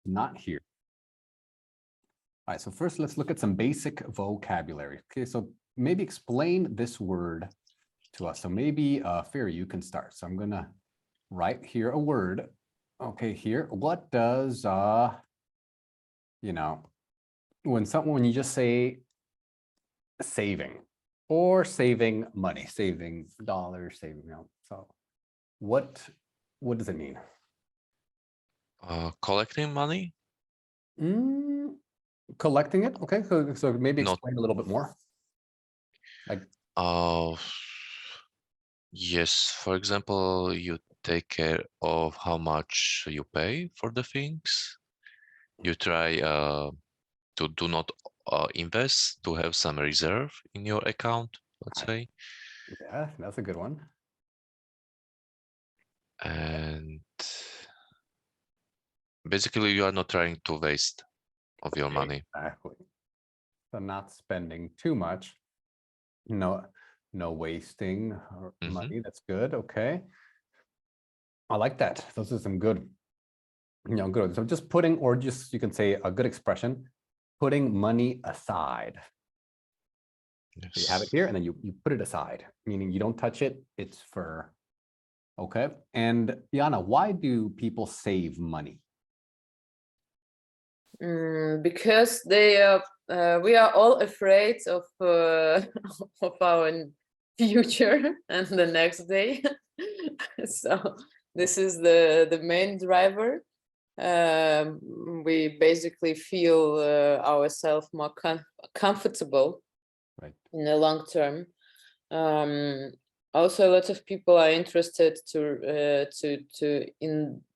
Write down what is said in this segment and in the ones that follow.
not here. All right, so first let's look at some basic vocabulary. Okay, so maybe explain this word to us. So maybe Ferry, you can start. So I'm gonna write here a word. Okay, here, what does you know, when you just say saving or saving money, saving dollars, saving, so what does it mean? Collecting money? Collecting it. Okay, so maybe Not. explain a little bit more. Like, Uh, yes, for example, you take care of how much you pay for the things. You try to do not invest, to have some reserve in your account, let's say. yeah, that's a good one. And basically, you are not trying to waste of your money. Exactly. So not spending too much. No wasting money. That's good. Okay. I like that. Those are some good, good. So just putting, or just you can say a good expression, putting money aside. Yes. So you have it here and then you put it aside, meaning you don't touch it. It's for, okay. And Jana, why do people save money? Because we are all afraid of of our future and the next day. So this is the main driver. We basically feel ourselves more comfortable, right, in the long term. Also, a lot of people are interested to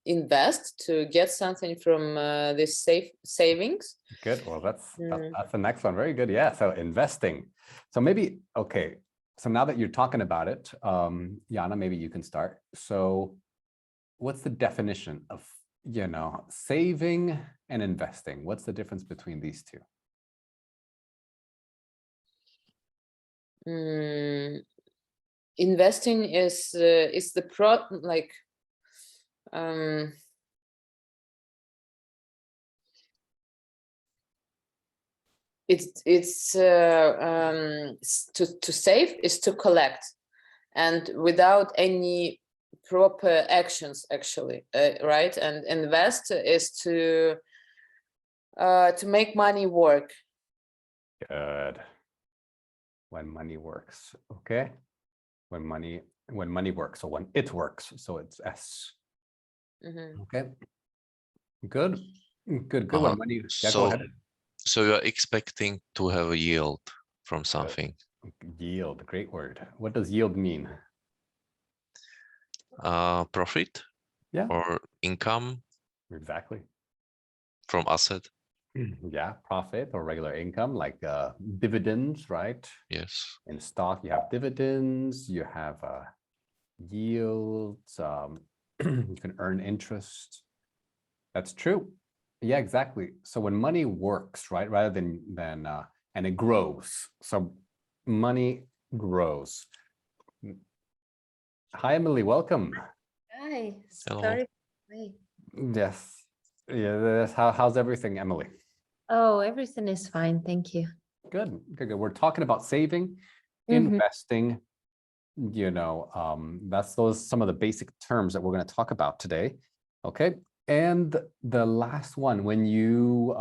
invest, to get something from this savings. good. Well, that's the next one. Very good. Yeah. So investing. So maybe, okay. So now that you're talking about it, Jana, maybe you can start. So what's the definition of, saving and investing? What's the difference between these two? Investing is the it's to save is to collect, and without any proper actions, actually, right? And invest is to make money work. Good. When money works. Okay. When money works. So when it works. So it's S. Okay. Good. Good. When money. Yeah, go ahead. So you're expecting to have a yield from something. Yield, great word. What does yield mean? Profit, yeah, or income. Exactly. From asset. Yeah, profit or regular income, like dividends, right? Yes. In stock, you have dividends, you have yields, you can earn interest. That's true. Yeah, exactly. So when money works, right, rather than and it grows. So money grows. Hi, Emily. Welcome. Hi. Hello. Sorry. Yes. Yeah. How's everything, Emily? Oh, everything is fine. Thank you. Good. Good. We're talking about saving, investing. That's some of the basic terms that we're going to talk about today. Okay. And the last one, when you,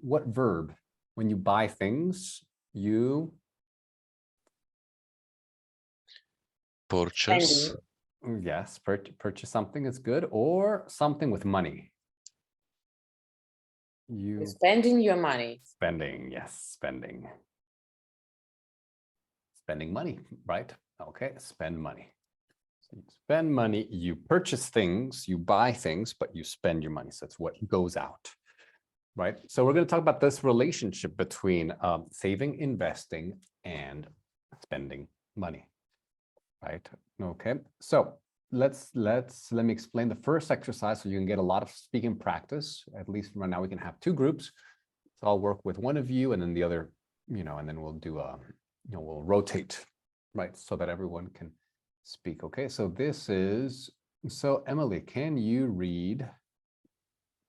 what verb? When you buy things, you purchase. Yes, purchase something is good, or something with money. You spending your money. Spending, yes, spending. Spending money, right? Okay, spend money. So you spend money, you purchase things, you buy things, but you spend your money. So that's what goes out, right? So we're going to talk about this relationship between saving, investing, and spending money, right? Okay, so let me explain the first exercise so you can get a lot of speaking practice. At least right now we can have two groups. So I'll work with one of you and then the other, and then we'll do we'll rotate, right? So that everyone can speak. Okay, so this is, so Emily, can you read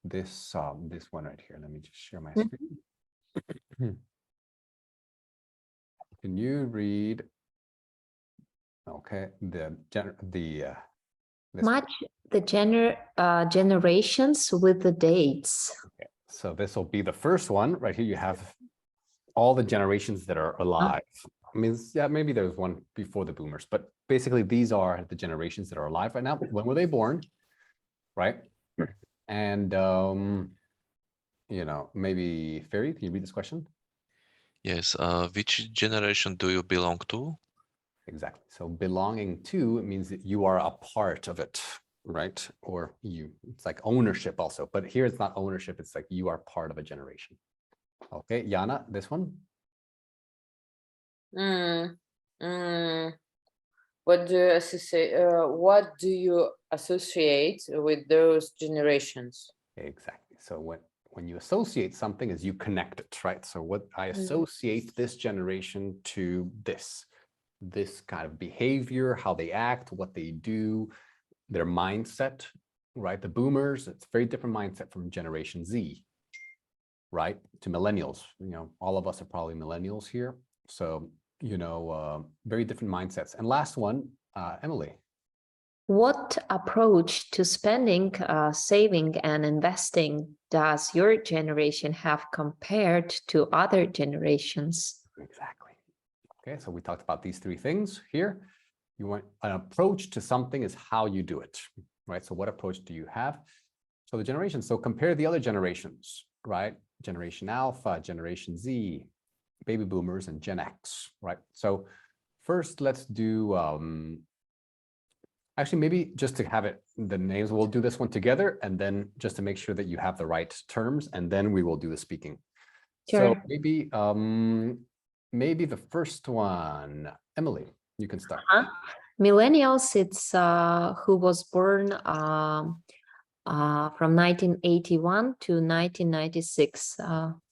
this this one right here. Let me just share my Mhm. screen. Can you read? Okay, this one. Match the generations with the dates. So this will be the first one right here. You have all the generations that are alive. I mean, yeah, maybe there's one before the boomers, but basically these are the generations that are alive right now. When were they born? Right. And you know, maybe Ferry, can you read this question? Yes. Which generation do you belong to? Exactly. So belonging to means that you are a part of it, right? Or it's like ownership also, but here it's not ownership. It's like you are part of a generation. Okay, Yana, this one. What do you associate? What do you associate with those generations? Exactly. So when you associate something is you connect it, right? So what I associate this generation to this kind of behavior, how they act, what they do, their mindset, right? The boomers, it's a very different mindset from Generation Z, right? To millennials. You know, all of us are probably millennials here. So, you know, very different mindsets. And last one, Emily. What approach to spending, saving, and investing does your generation have compared to other generations? Exactly. Okay, so we talked about these three things here. You want an approach to something is how you do it, right? So what approach do you have? So the generations, so compare the other generations, right? Generation Alpha, Generation Z, baby boomers, and Gen X, right? So first, let's do, actually, maybe just to have it, the names, we'll do this one together, and then just to make sure that you have the right terms, and then we will do the speaking. So Sure. maybe the first one, Emily, you can start. Millennials, it's who was born from 1981 to 1996,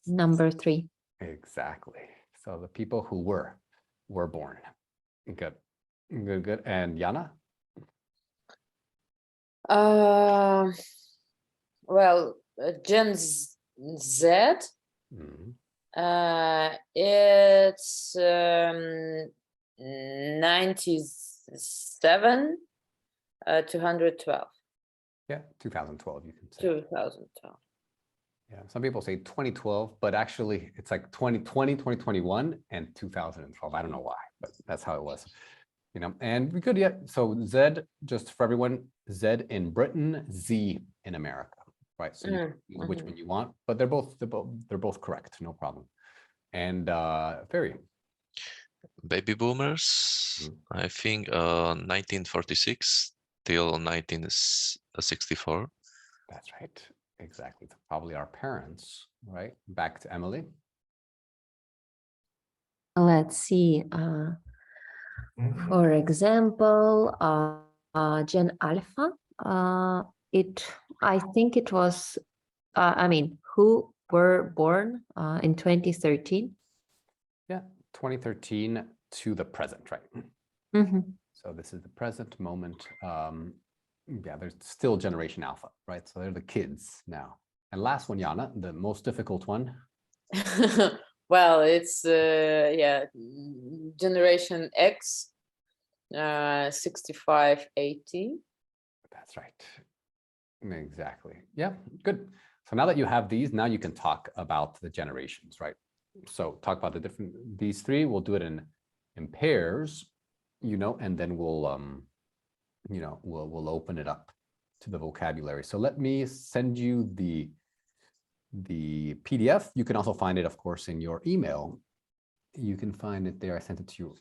number 3. Exactly. So the people who were born. Good, good, good. And Yana? Well, Gen Z, Mhm. it's 97 to 112, Yeah, 2012, you can say. 2012. Yeah, some people say 2012, but actually it's like 2020, 2021, and 2012. I don't know why, but that's how it was. You know, and we could, yeah. So Z, just for everyone, Z in Britain, Z in America, right? So you can use which one you want, but they're both correct, no problem. And Ferry. Baby boomers, I think 1946 till 1964. That's right. Exactly. So probably our parents, right? Back to Emily. Let's see. For example, Gen Alpha. I think it was. I mean, who were born in 2013? Yeah, 2013 to the present, right? So this is the present moment. Yeah, there's still Generation Alpha, right? So they're the kids now. And last one, Yana, the most difficult one. Well, it's Generation X, 65-80. That's right. Exactly. Yeah, good. So now that you have these, now you can talk about the generations, right? So talk about these three. We'll do it in pairs, you know, and then we'll you know, we'll open it up to the vocabulary. So let me send you the PDF. You can also find it, of course, in your email. You can find it there. I sent it to you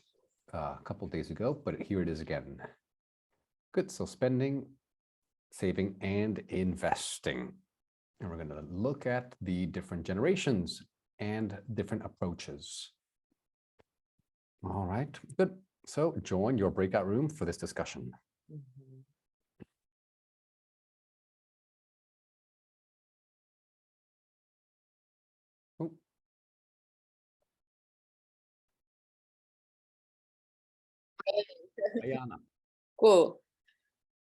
a couple of days ago, but here it is again. Good. So spending, saving, and investing. And we're going to look at the different generations and different approaches. All right, good. So join your breakout room for this discussion. Oh. Ayana. Cool.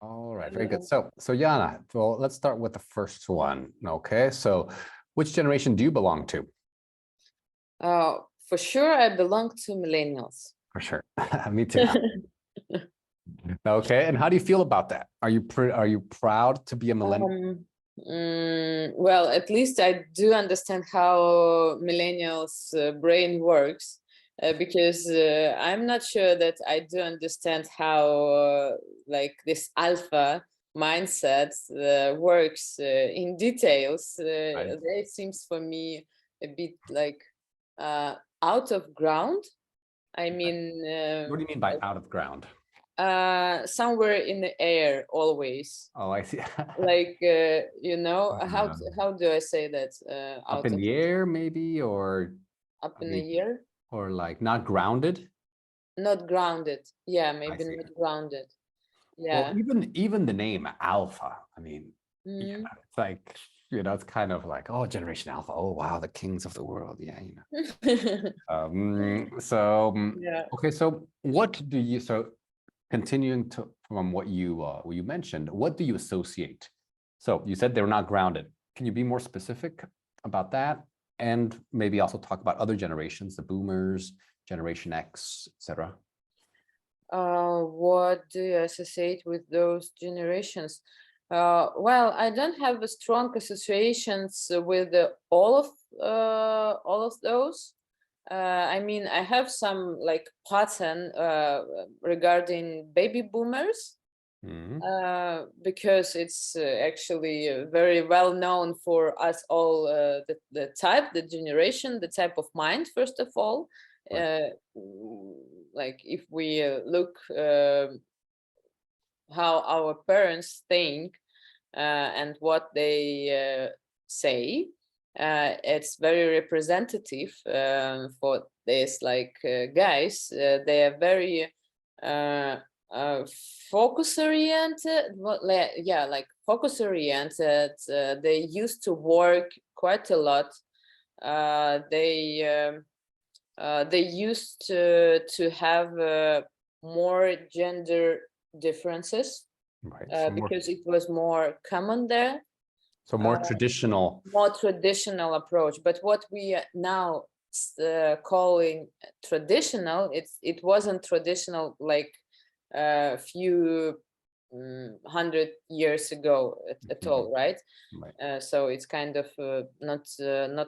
All right, very good. So Jana, well, let's start with the first one. Okay, so which generation do you belong to? For sure, I belong to millennials. For sure. Me too. Okay, and how do you feel about that? Are you proud to be a millennial? Well, at least I do understand how millennials' brain works, because I'm not sure that I do understand how like this alpha mindset works in details. It seems for me a bit like out of ground. I mean, What do you mean by out of ground? somewhere in the air always. Oh, I see. Like you know, how do I say that? Up Out in of the air, maybe, or up I in the mean, air, or like not grounded. not grounded. Yeah, I maybe see. not grounded. Well, Yeah. even the name Alpha. I mean, Mhm. it's like it's kind of like, oh, Generation Alpha. Oh, wow, the kings of the world. Yeah, Yeah. Okay, so what do you continuing from what you mentioned, what do you associate? So you said they're not grounded. Can you be more specific about that? And maybe also talk about other generations, the boomers, Generation X, etc. What do you associate with those generations? Well, I don't have a strong associations with all of those. I mean, I have some like pattern regarding baby boomers, because it's actually very well known for us all, the generation, the type of mind, first of all. Right. Like if we look how our parents think and what they say, it's very representative for this like guys. They are very focus oriented. Yeah, like focus oriented. They used to work quite a lot. They used to have more gender differences Right. So because it was more common there. more traditional. More traditional approach. But what we are now calling traditional, it wasn't traditional like a few 100 years ago at all, right? Right. So it's kind of not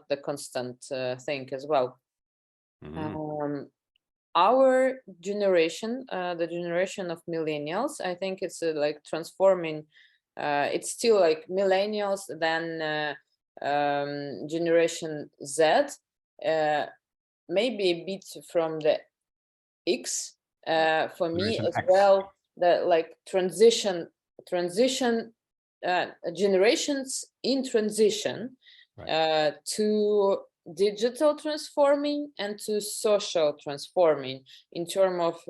the constant thing as well. Our generation, the generation of millennials, I think it's like transforming. It's still like millennials, then Generation Z, maybe a bit from the X. For me Generation as X. well, the like transition generations in transition to digital transforming and to social transforming in terms of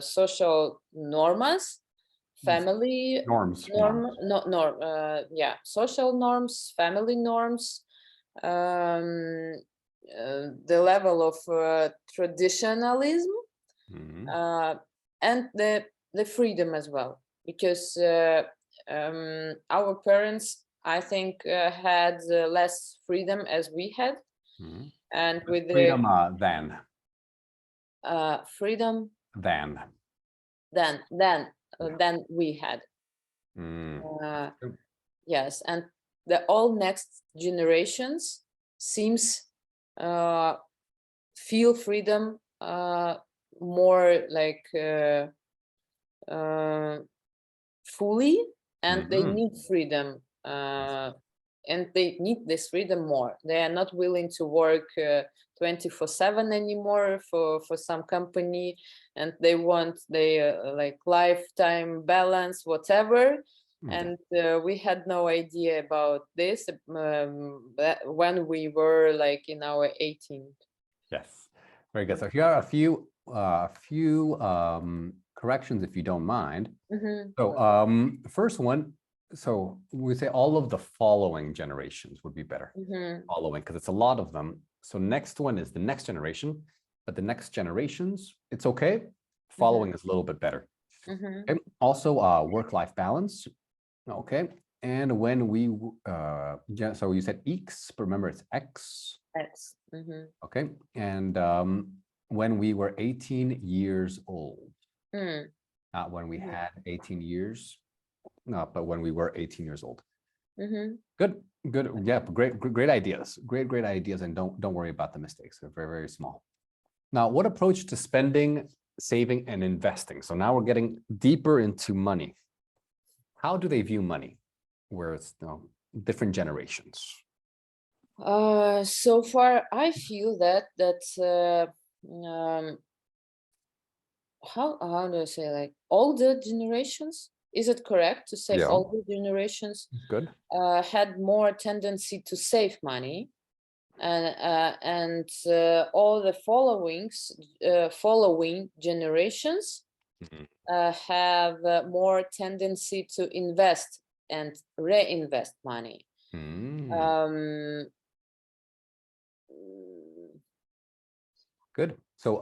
social norms, family Norms. yeah, social norms, family norms, the level of traditionalism, and the freedom as well, because our parents, I think, had less freedom as we had, and with freedom the freedom than we had. Yes, and the all next generations seems feel freedom more like fully, and they need freedom, and they need this freedom more. They are not willing to work 24/7 anymore for some company, and they want like lifetime balance, whatever. And we had no idea about this when we were like in our 18th. Yes, very good. So here are a few corrections, if you don't mind. So first one, so we say all of the following generations would be better. Following, because it's a lot of them. So next one is the next generation, but the next generations, it's okay. Following is a little bit better. Mhm. Okay. Also, work-life balance. Okay. And when we, yeah, so you said X, but remember it's X. X. Mhm. Okay. And when we were 18 years old, Mm. not when we Mhm. had 18 years, no, but when we were 18 years old. Mhm. Good, good. Yeah, great ideas. Great ideas. And don't worry about the mistakes. They're very small. Now, what approach to spending, saving, and investing? So now we're getting deeper into money. How do they view money? Where it's, different generations. So far, I feel that how do I say, like, older generations? Is it correct to say Yeah. older generations Good. had more tendency to save money, and all the following generations Mhm. have more tendency to invest and reinvest money. Mm, Mm, good. So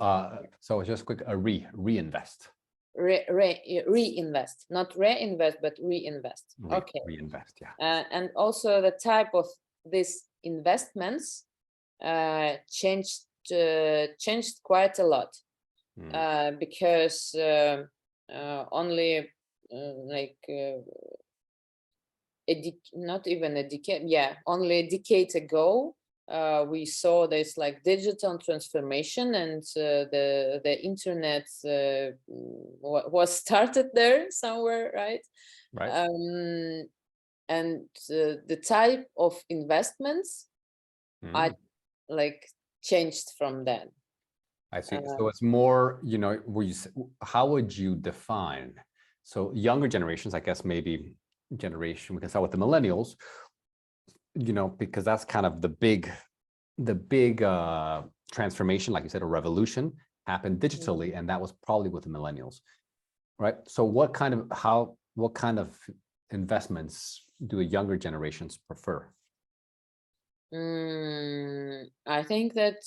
just quick, reinvest. Reinvest, not reinvest, but reinvest. Okay. Reinvest. Yeah. And also the type of these investments changed quite a lot, Mm, because only like not even a decade, yeah, only a decade ago, we saw this like digital transformation, and the internet was started there somewhere, right? right. And the type of investments I Mm, like changed from then. I see. So it's more, how would you define? So younger generations, I guess maybe generation, we can start with the millennials, because that's kind of the big transformation, like you said, a revolution happened digitally, and that was probably with the millennials, right? So what kind of investments do younger generations prefer? I think that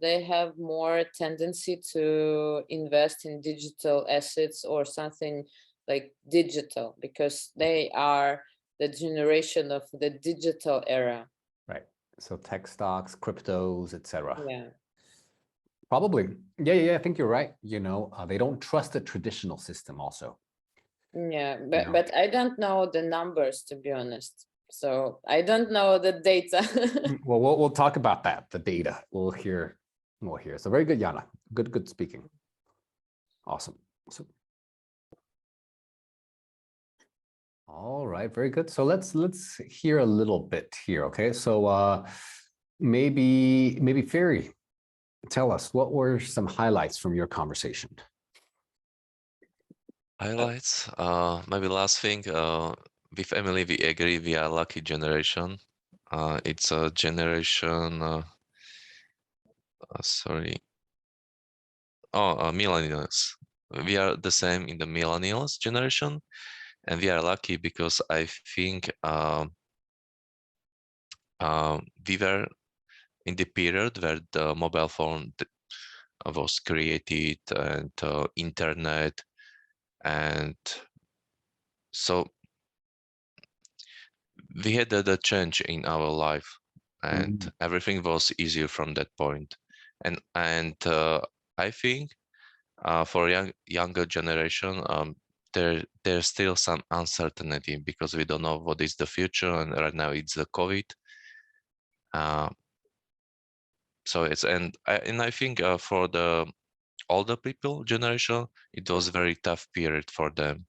they have more tendency to invest in digital assets or something like digital, because they are the generation of the digital era. Right. So tech stocks, cryptos, etc. Yeah. Probably. Yeah, I think you're right. They don't trust the traditional system also. Yeah, know. but I don't know the numbers, to be honest. So I don't know the data. Well, we'll talk about that, the data. We'll hear. So very good, Yana. Good speaking. Awesome. So, all right, very good. So let's hear a little bit here. Okay, so maybe Ferry, tell us, what were some highlights from your conversation? Highlights, maybe last thing, with Emily, we agree we are lucky generation. It's a generation, sorry. Millennials. We are the same in the millennials generation, and we are lucky because I think we were in the period where the mobile phone was created, and internet, and so we had the change in our life, and Mm, everything was easier from that point. And I think for younger generation, there's still some uncertainty because we don't know what is the future, and right now it's the COVID. So it's and I think for the older people generation, it was a very tough period for them,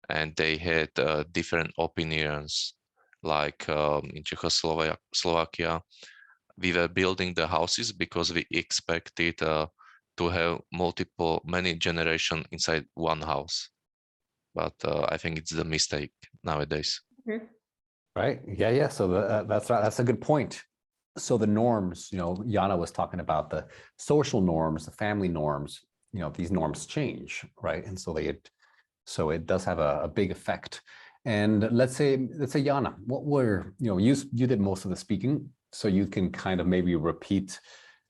and they had different opinions. Like in Slovakia, we were building the houses because we expected to have many generation inside one house. But I think it's the mistake nowadays. right. Yeah. So that's right. That's a good point. So the norms, Yana was talking about the social norms, the family norms, these norms change, right? And so it does have a big effect. And let's say Yana, what were, you did most of the speaking, so you can kind of maybe repeat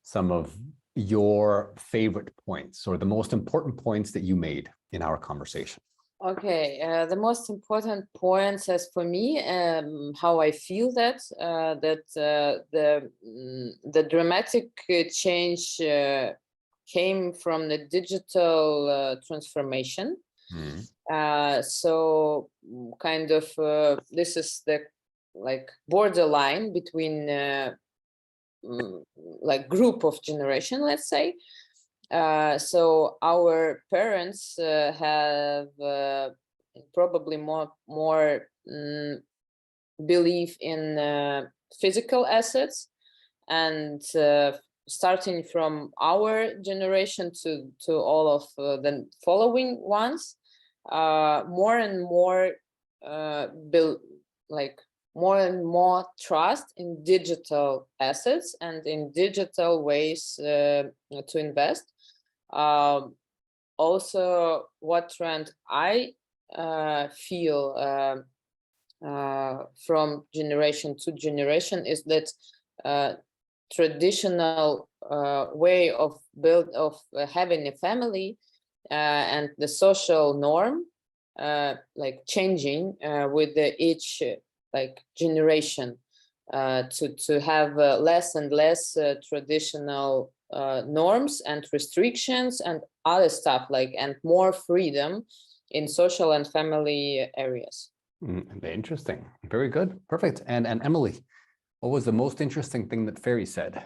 some of your favorite points or the most important points that you made in our conversation. Okay, the most important points as for me, how I feel that the dramatic change came from the digital transformation. So kind of this is the like borderline between like group of generation, let's say. So our parents have probably more belief in physical assets, and starting from our generation to all of the following ones, more and more more and more trust in digital assets and in digital ways to invest. Also, what trend I feel from generation to generation is that traditional way of having a family and the social norm like changing with each like generation to have less and less traditional norms and restrictions and other stuff like, and more freedom in social and family areas. Interesting. Very good. Perfect. And Emily, what was the most interesting thing that Ferry said?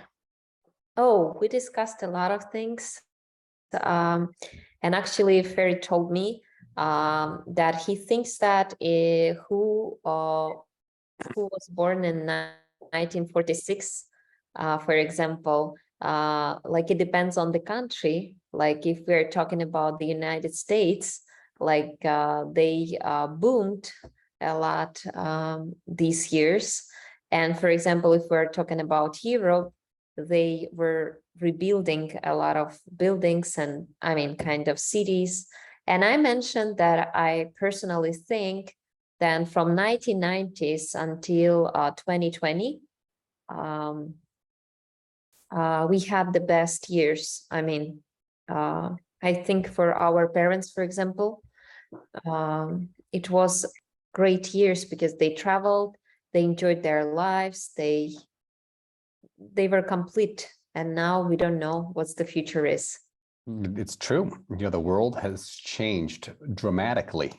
Oh, we discussed a lot of things. And actually, Ferry told me that he thinks that who was born in 1946, for example, like it depends on the country. Like if we're talking about the United States, like they boomed a lot these years. And for example, if we're talking about Europe, they were rebuilding a lot of buildings and I mean kind of cities. And I mentioned that I personally think that from 1990s until 2020, we had the best years. I mean, I think for our parents, for example, it was great years because they traveled, they enjoyed their lives, they were complete. And now we don't know what the future is. It's true. You know, the world has changed dramatically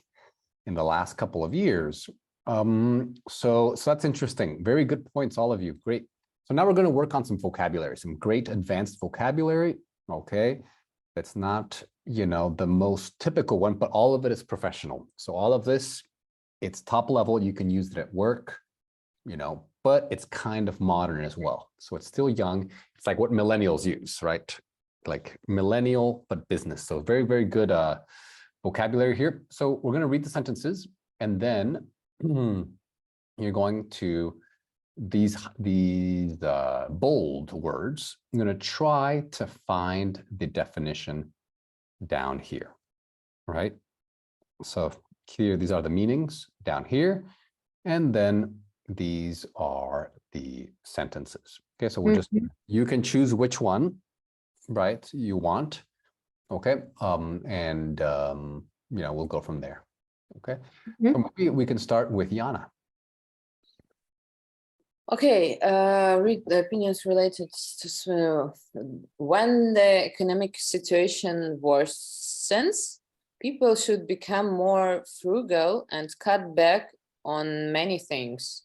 in the last couple of years. So that's interesting. Very good points, all of you. Great. So now we're going to work on some vocabulary, some great advanced vocabulary. Okay. That's not, you know, the most typical one, but all of it is professional. So all of this, it's top level. You can use it at work, you know, but it's kind of modern as well. So it's still young. It's like what millennials use, right? Like millennial, but business. So very, very good vocabulary here. So we're going to read the sentences and then you're going to these bold words. I'm going to try to find the definition down here, right? So here, these are the meanings down here. And then these are the sentences. Okay, so we're just, you can choose which one, right, you want. Okay, you know, we'll go from there. Okay, so maybe we can start with Jana. Okay, read the opinions related to when the economic situation worsens, people should become more frugal and cut back on many things.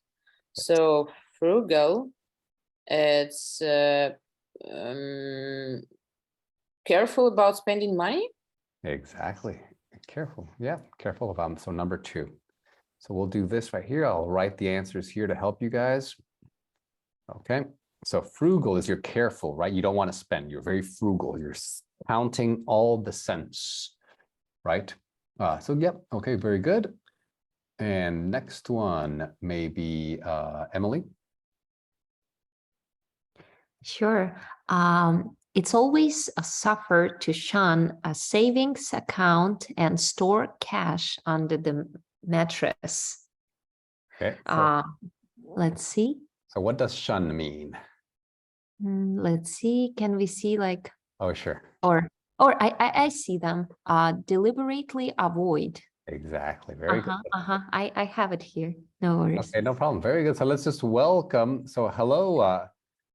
So frugal, it's careful about spending money. Exactly. Careful. Yeah, careful about. So number 2. So we'll do this right here. I'll write the answers here to help you guys. Okay. So frugal is you're careful, right? You don't want to spend. You're very frugal. You're counting all the cents, right? So yep. Okay. Very good. And next one, maybe Emily. Sure. It's always a suffer to shun a savings account and store cash under the mattress. Okay. So, Let's see. so what does shun mean? Let's see. Can we see like? Oh, sure. Or Or I see them. Deliberately avoid. Exactly. Very good. I have it here. No worries. Okay, no problem. Very good. So let's just welcome. So hello,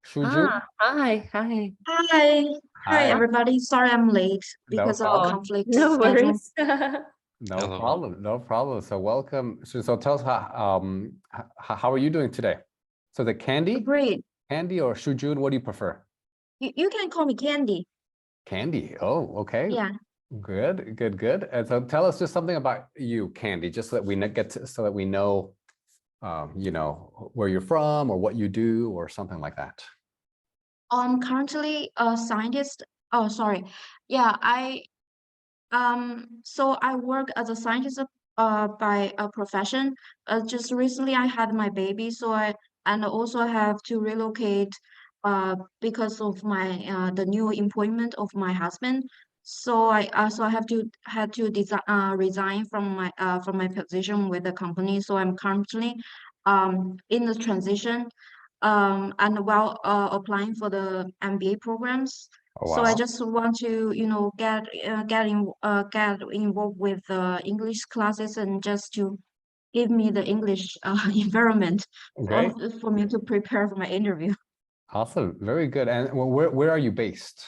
Shujun. Hi. Hi. Hi. Hi, everybody. Sorry I'm late No because of problem. conflict No schedule. worries. No Hello. problem. No problem. So welcome. So tell us how are you doing today? So the Candy Great. or Shujun, what do you prefer? You can call me Candy. Candy. Oh, okay. Yeah. Good. And so tell us just something about you, Candy, just so that we so that we know, you know, where you're from or what you do or something like that. I'm currently a scientist. Oh, sorry. Yeah, so I work as a scientist by a profession. Just recently I had my baby, so I also have to relocate because of my the new employment of my husband. So I had to resign from my position with the company. So I'm currently in the transition and while applying for the MBA programs. Oh, So I wow. just want to, get involved with English classes and just to give me the English environment Great. for me to prepare for my interview. Awesome. Very good. And where are you based?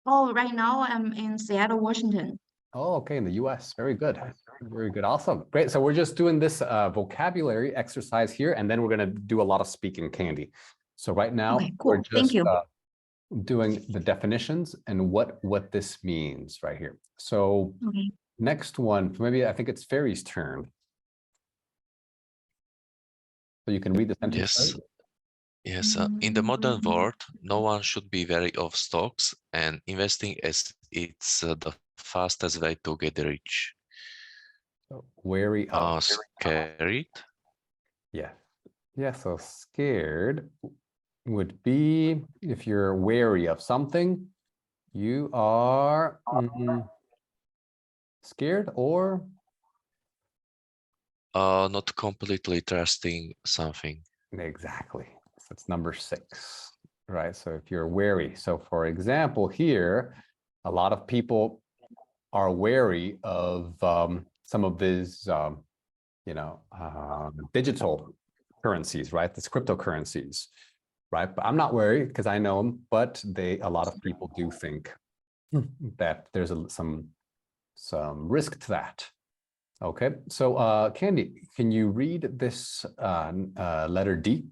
Oh, right now I'm in Seattle, Washington. Oh, okay, in the US. Very good. Very good. Awesome. Great. So we're just doing this vocabulary exercise here, and then we're going to do a lot of speaking, Candy. So right now, Okay, we're cool. Thank just you. doing the definitions and what this means right here. So Okay. next one, maybe I think it's Ferry's turn. So you can read the sentence. Yes. Ferry. Yes, in the modern world, no one should be wary of stocks and investing as it's the fastest way to get rich. So wary of. Scared? Yeah. Yeah. So scared would be if you're wary of something, you are scared or Not completely trusting something. exactly. So it's number 6, right? So if you're wary. So for example, here, a lot of people are wary of some of these, digital currencies, right? This cryptocurrencies, right? But I'm not worried because I know them, but a lot of people do think that there's some risk to that. Okay, so Candy, can you read this letter D?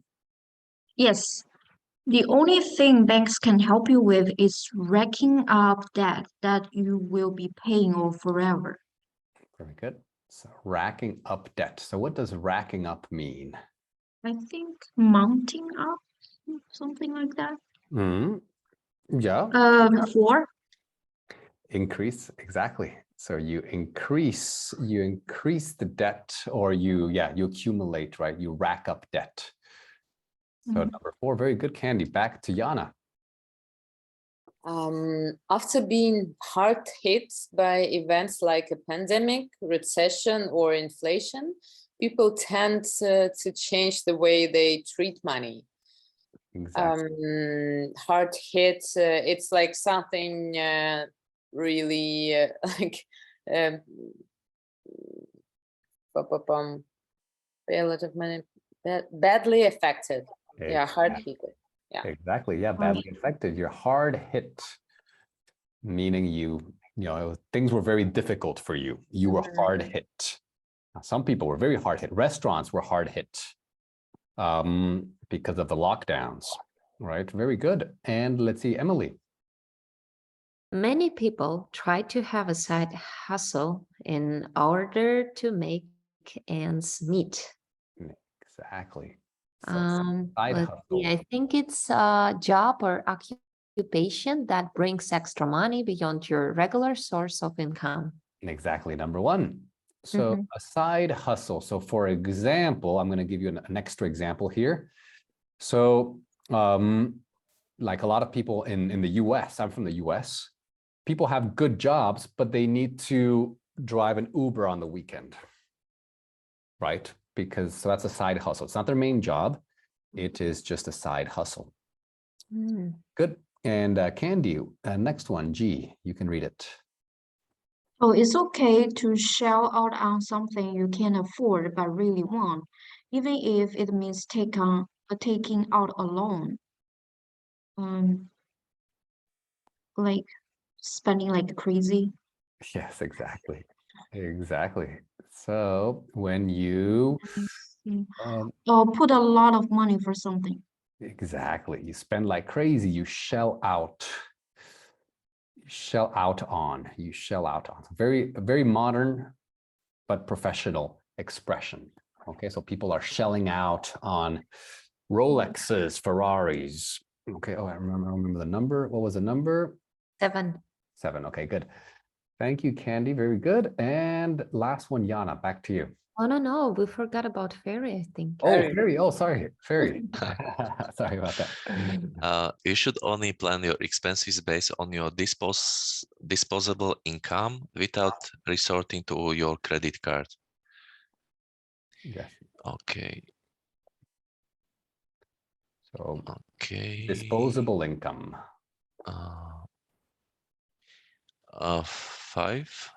Yes. The only thing banks can help you with is racking up debt that you will be paying off forever. Very good. So racking up debt. So what does racking up mean? I think mounting up, something like that. Yeah. 4. Increase, exactly. So you increase the debt, or you accumulate, right? You rack up debt. So number 4, very good, Candy. Back to Yana. After being hard hit by events like a pandemic, recession, or inflation, people tend to change the way they treat money. Exactly. Hard hit, it's like something really like pay a lot of money, badly affected. Yeah, hard hit. Yeah. Exactly. Yeah, badly affected. You're hard hit, meaning things were very difficult for you. You were hard hit. Some people were very hard hit. Restaurants were hard hit because of the lockdowns, right? Very good. And let's see, Emily. Many people try to have a side hustle in order to make ends meet. Exactly. Let's see, I think it's a job or occupation that brings extra money beyond your regular source of income. Exactly, number 1. So a side hustle. So for example, I'm going to give you an extra example here. So like a lot of people in the US, I'm from the US, people have good jobs, but they need to drive an Uber on the weekend, right? So that's a side hustle. It's not their main job. It is just a side hustle. Good. And Candy, next one, G, you can read it. Oh, it's okay to shell out on something you can't afford but really want, even if it means taking out a loan. Like spending like crazy. Yes, exactly. Exactly. So when you, Mm. um, Or put a lot of money for something. exactly, you spend like crazy, you shell out. Shell out on, you shell out on. Very modern, but professional expression. Okay, so people are shelling out on Rolexes, Ferraris. Okay, oh, I remember the number. What was the number? 7. 7. Okay, good. Thank you, Candy. Very good. And last one, Yana, back to you. Oh, no, we forgot about Fairy, I think. Oh, Ferry. Ferry. Oh, sorry, Ferry. Sorry about that. You should only plan your expenses based on your disposable income without resorting to your credit card. Yes. Okay. So Okay. disposable income. 5.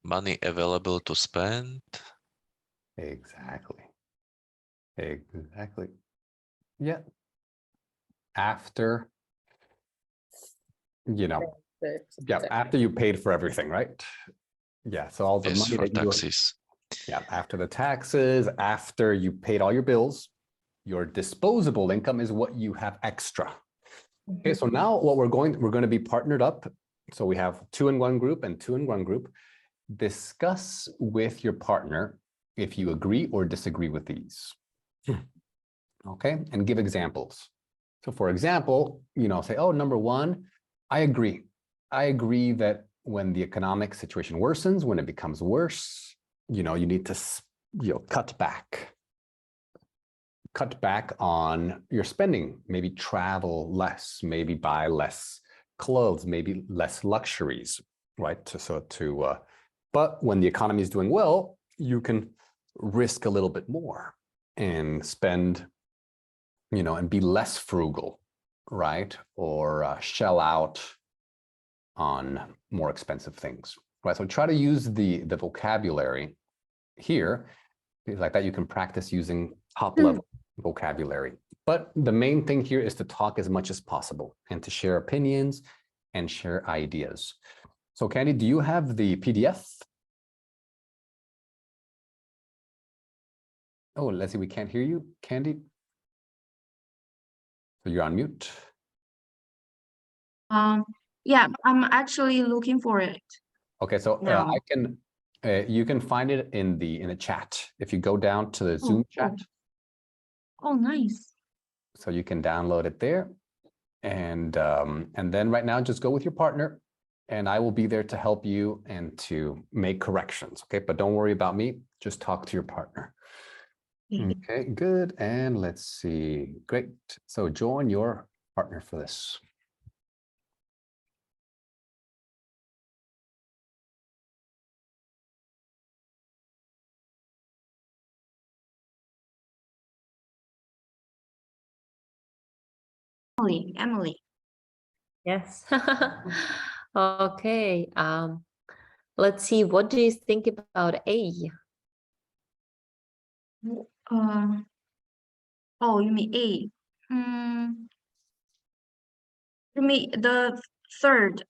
Money available to spend. Exactly. Exactly. Yeah. After, yeah, after you paid for everything, right? Yeah, so all the Yes, money for that you, taxes. yeah, after the taxes, after you paid all your bills, your disposable income is what you have extra. Okay, so now what we're going to be partnered up. So we have 2 in 1 group and 2 in 1 group. Discuss with your partner if you agree or disagree with these. Okay, and give examples. So for example, say, oh, number 1, I agree. I agree that when the economic situation worsens, when it becomes worse, you need to, cut back on your spending, maybe travel less, maybe buy less clothes, maybe less luxuries, right? But when the economy is doing well, you can risk a little bit more and spend, and be less frugal, right? Or shell out on more expensive things, right? So try to use the vocabulary here, because like that you can practice using top level vocabulary. But the main thing here is to talk as much as possible and to share opinions and share ideas. So Candy, do you have the PDF? Oh, Leslie, we can't hear you, Candy. So you're on mute. Yeah, I'm actually looking for it. Okay, so No. you can find it in the chat. If you go down to the Oh, Zoom chat, Oh, nice. so you can download it there. And then right now, just go with your partner and I will be there to help you and to make corrections. Okay, but don't worry about me. Just talk to your partner. Okay, good. And let's see. Great. So join your partner for this. Emily. Yes. Okay. Let's see. What do you think about A? Oh, you mean A? You mean the third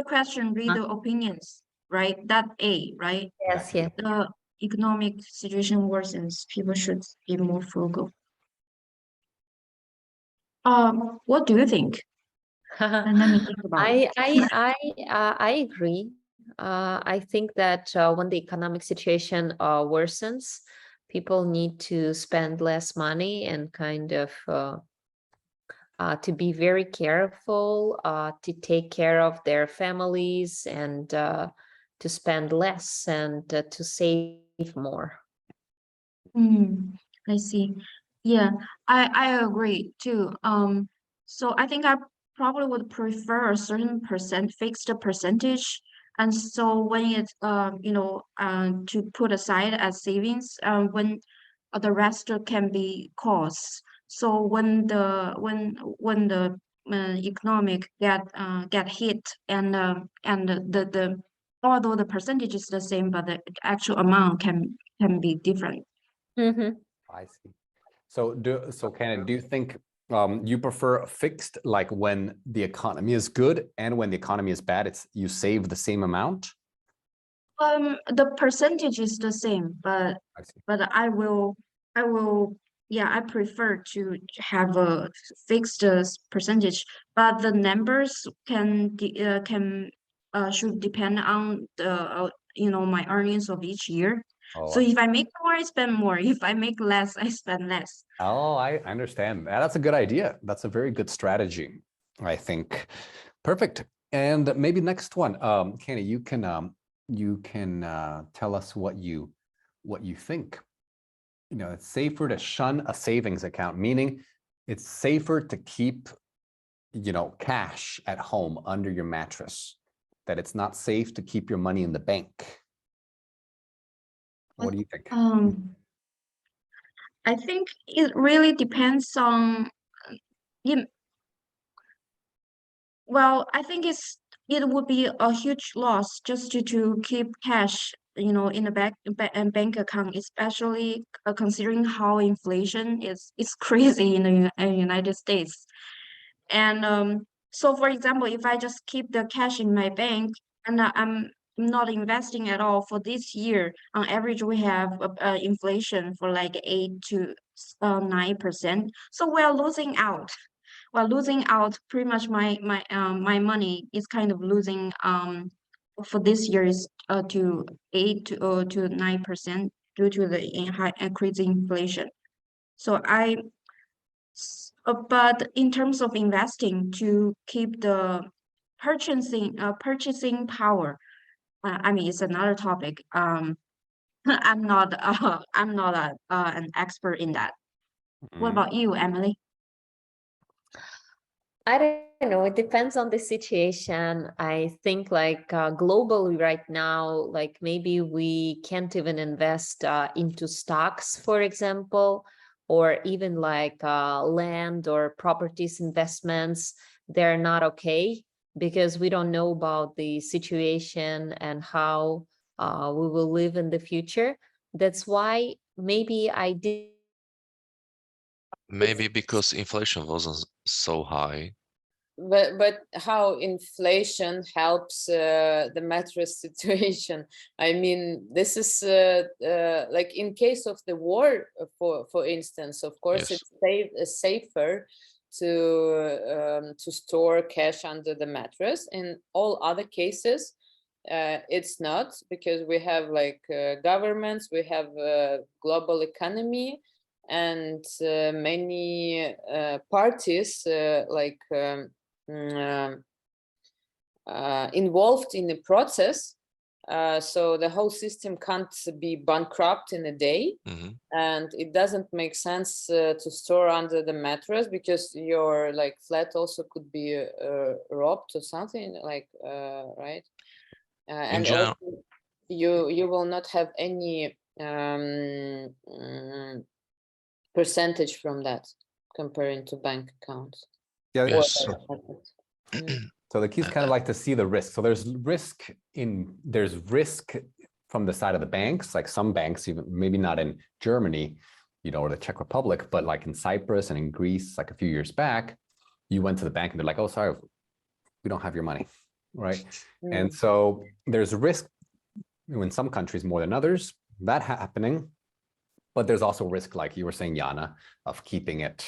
question, read the opinions, right? That A, right? Yes, yes. The economic situation worsens, people should be more frugal. What do you think? And let me think about it. I agree. I think that when the economic situation worsens, people need to spend less money and kind of to be very careful, to take care of their families and to spend less and to save more. I see. Yeah, I agree too. So I think I probably would prefer a certain fixed percentage. And so when it's to put aside as savings, when the rest can be costs. So when the economic get hit, and the although the percentage is the same, but the actual amount can be different. Mhm. I see. So Ken, do you think you prefer fixed, like when the economy is good and when the economy is bad, you save the same amount? The percentage is the same, but I see. I will, yeah, I prefer to have a fixed percentage, but the numbers should depend on the my earnings of each year. Oh, So I if I make more, I spend more. If I make less, I spend less. Oh, I understand. That's a good idea. That's a very good strategy, I think. Perfect. And maybe next one, Kenny, you can tell us what you think. You know, it's safer to shun a savings account, meaning it's safer to keep, cash at home under your mattress, that it's not safe to keep your money in the bank. What do you think? I think it really depends on, you well, I think it would be a huge loss just to keep cash, in a bank account, especially considering how inflation is crazy in the United States. And so, for example, if I just keep the cash in my bank and I'm not investing at all for this year, on average, we have inflation for like 8 to 9%. So we're losing out. Well, losing out pretty much my money is kind of losing for this year is to 8 to 9% due to the high increasing inflation. So but in terms of investing to keep the purchasing power, I mean it's another topic. I'm not an expert in that. What Mm. about you, Emily? I don't know. It depends on the situation. I think like globally right now, like maybe we can't even invest into stocks, for example, or even like land or properties investments. They're not okay because we don't know about the situation and how we will live in the future. That's why maybe I did. Maybe because inflation wasn't so high. But how inflation helps the mattress situation? I mean, this is like in case of the war, for instance. Of course, Yes. it's safer to store cash under the mattress. In all other cases, it's not, because we have like governments, we have global economy, and many parties involved in the process. So the whole system can't be bankrupt in a day. Mhm. And it doesn't make sense to store under the mattress, because your like flat also could be robbed or something like right. And general- also you will not have any percentage from that comparing to bank accounts. Yeah, Yes. so the key is kind of like to see the risk. So there's risk from the side of the banks, like some banks, even maybe not in Germany, or the Czech Republic, but like in Cyprus and in Greece, like a few years back, you went to the bank and they're like, oh, sorry, we don't have your money, right? And so there's risk in some countries more than others, that happening. But there's also risk, like you were saying, Jana, of keeping it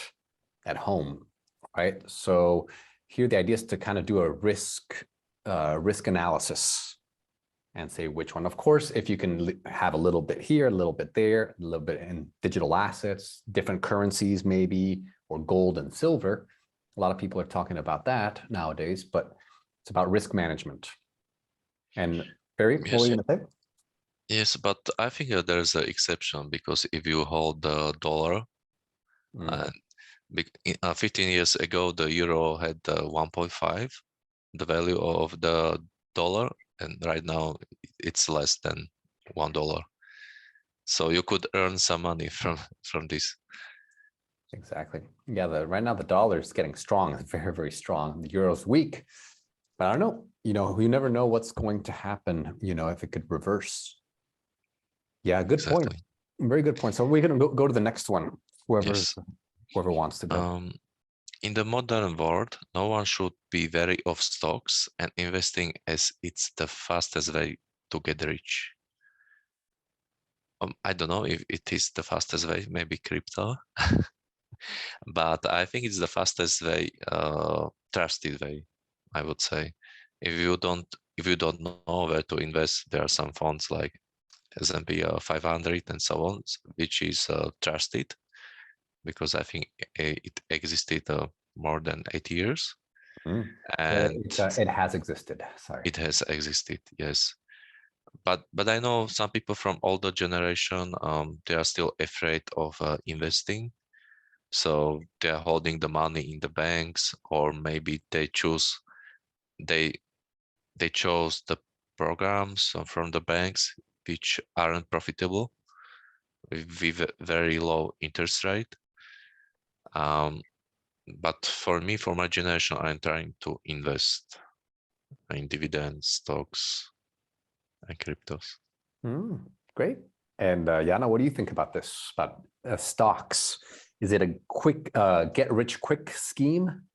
at home, right? So here the idea is to kind of do a risk analysis and say which one. Of course, if you can have a little bit here, a little bit there, a little bit in digital assets, different currencies maybe, or gold and silver. A lot of people are talking about that nowadays, but it's about risk management. And Barry, what were you going to say? Yes, but I think there's an exception, because if you hold the dollar, and 15 years ago, the euro had 1.5, the value of the dollar, and right now it's less than $1. So you could earn some money from this. Exactly. Yeah, right now the dollar is getting strong, very, very strong. The euro's weak, but I don't know, you never know what's going to happen, if it could reverse. Yeah, good point. Exactly. Very good point. So we're gonna go to the next one, whoever Yes. wants to go. In the modern world, no one should be wary of stocks and investing, as it's the fastest way to get rich. I don't know if it is the fastest way, maybe crypto, but I think it's the fastest way, trusted way, I would say. If you don't know where to invest, there are some funds like S&P 500 and so on, which is trusted, because I think it existed more than 8 years. And It has existed. Sorry. it has existed, yes. But I know some people from older generation, they are still afraid of investing. So they are holding the money in the banks, or maybe they chose the programs from the banks which aren't profitable with a very low interest rate. But for me, for my generation, I'm trying to invest in dividends, stocks, and cryptos. Great. And Jana, what do you think about this, about stocks? Is it a quick get rich quick scheme?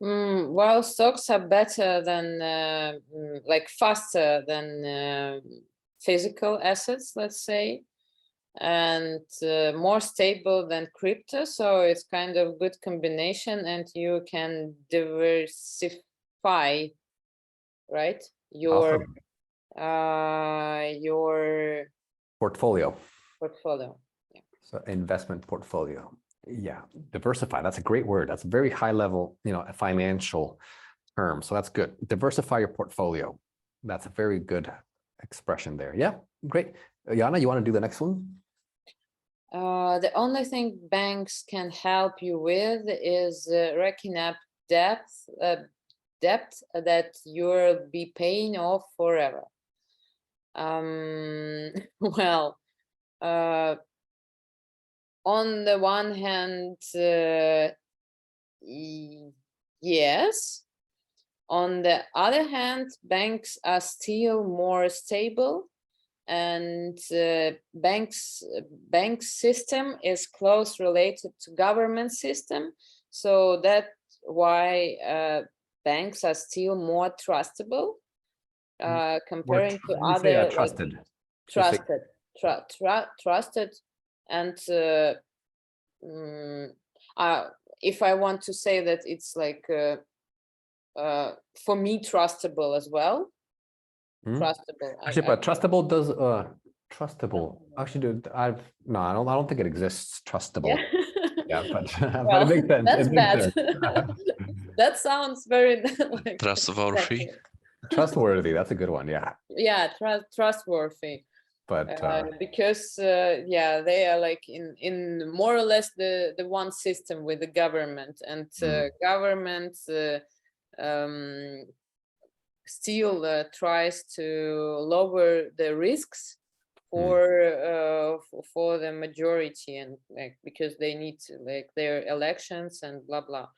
Well, stocks are better than like faster than physical assets, let's say, and more stable than crypto. So it's kind of good combination, and you can diversify, right? Your Portfolio. portfolio. So investment portfolio. Yeah, diversify. That's a great word. That's a very high level, a financial term. So that's good. Diversify your portfolio. That's a very good expression there. Yeah, great. Jana, you want to do the next one? The only thing banks can help you with is racking up debt that you'll be paying off forever. Well, on the one hand, yes. On the other hand, banks are still more stable, and bank system is close related to government system. So that's why banks are still more trustable comparing to other trusted. Trusted, and if I want to say that it's like for me trustable as well. Trustable. Actually, but trustable does trustable. Actually, I don't think it exists. Trustable. Yeah, but Well, it makes sense. That's It makes bad. sense. That sounds very like Trustworthy. Trustworthy. That's a good one. Yeah. Yeah, trustworthy. But because yeah, they are like in more or less the one system with the government, and government still tries to lower the risks for the majority, and like because they need like their elections and blah blah.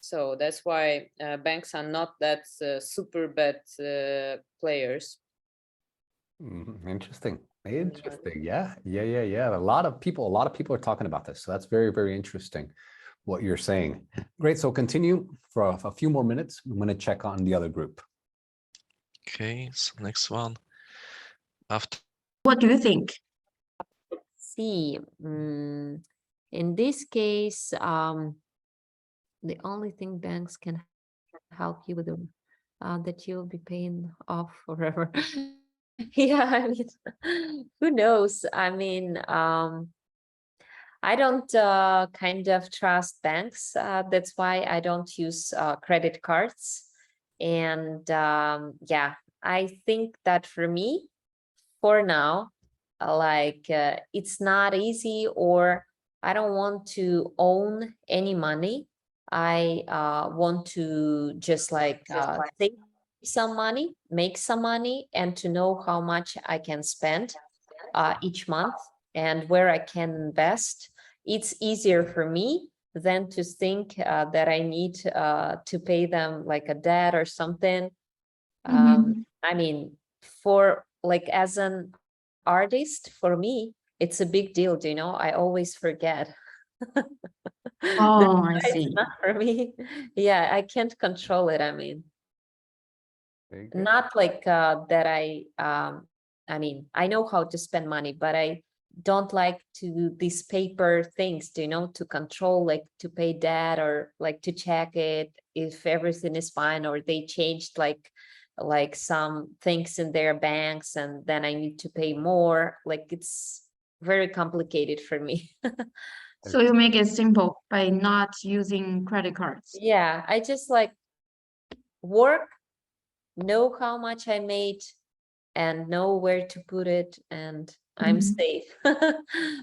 So that's why banks are not that super bad players. Interesting. Yeah. A lot of people are talking about this. So that's very, very interesting what you're saying. Great. So continue for a few more minutes. I'm going to check on the other group. Okay, so next one. After What do you think? See, in this case, the only thing banks can help you with that you'll be paying off forever. Yeah, I mean, who knows? I mean, I don't kind of trust banks. That's why I don't use credit cards. And yeah, I think that for me, for now, like it's not easy, or I don't want to own any money. I want to just like save some money, make some money, and to know how much I can spend each month and where I can invest. it's easier for me than to think that I need to pay them like a debt or something. Mhm. I mean, for like as an artist, for me, it's a big deal, do you know? I always forget. That's Oh, I why it's see. not for me. Yeah, I can't control it. I mean, Very good. not like that I mean, I know how to spend money, but I don't like to do these paper things, do you know, to control, like to pay debt or like to check it if everything is fine, or they changed like some things in their banks and then I need to pay more. Like it's very complicated for me. So you make it simple by not using credit cards. Yeah, I just like work, know how much I made, and know where to put it, and I'm Mhm. safe.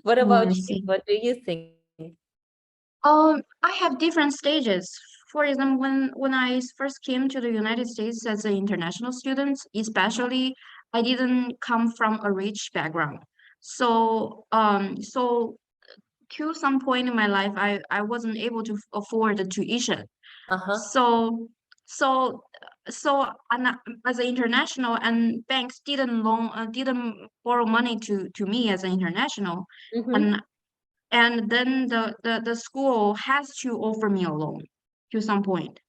What Oh, about I you? see. What do you think? I have different stages. For example, when I first came to the United States as an international student, especially, I didn't come from a rich background. So to some point in my life, I wasn't able to afford the tuition. Uh-huh. So so and as an international, and banks didn't borrow money to me as an international, Mm-hmm. and then the school has to offer me a loan to some point.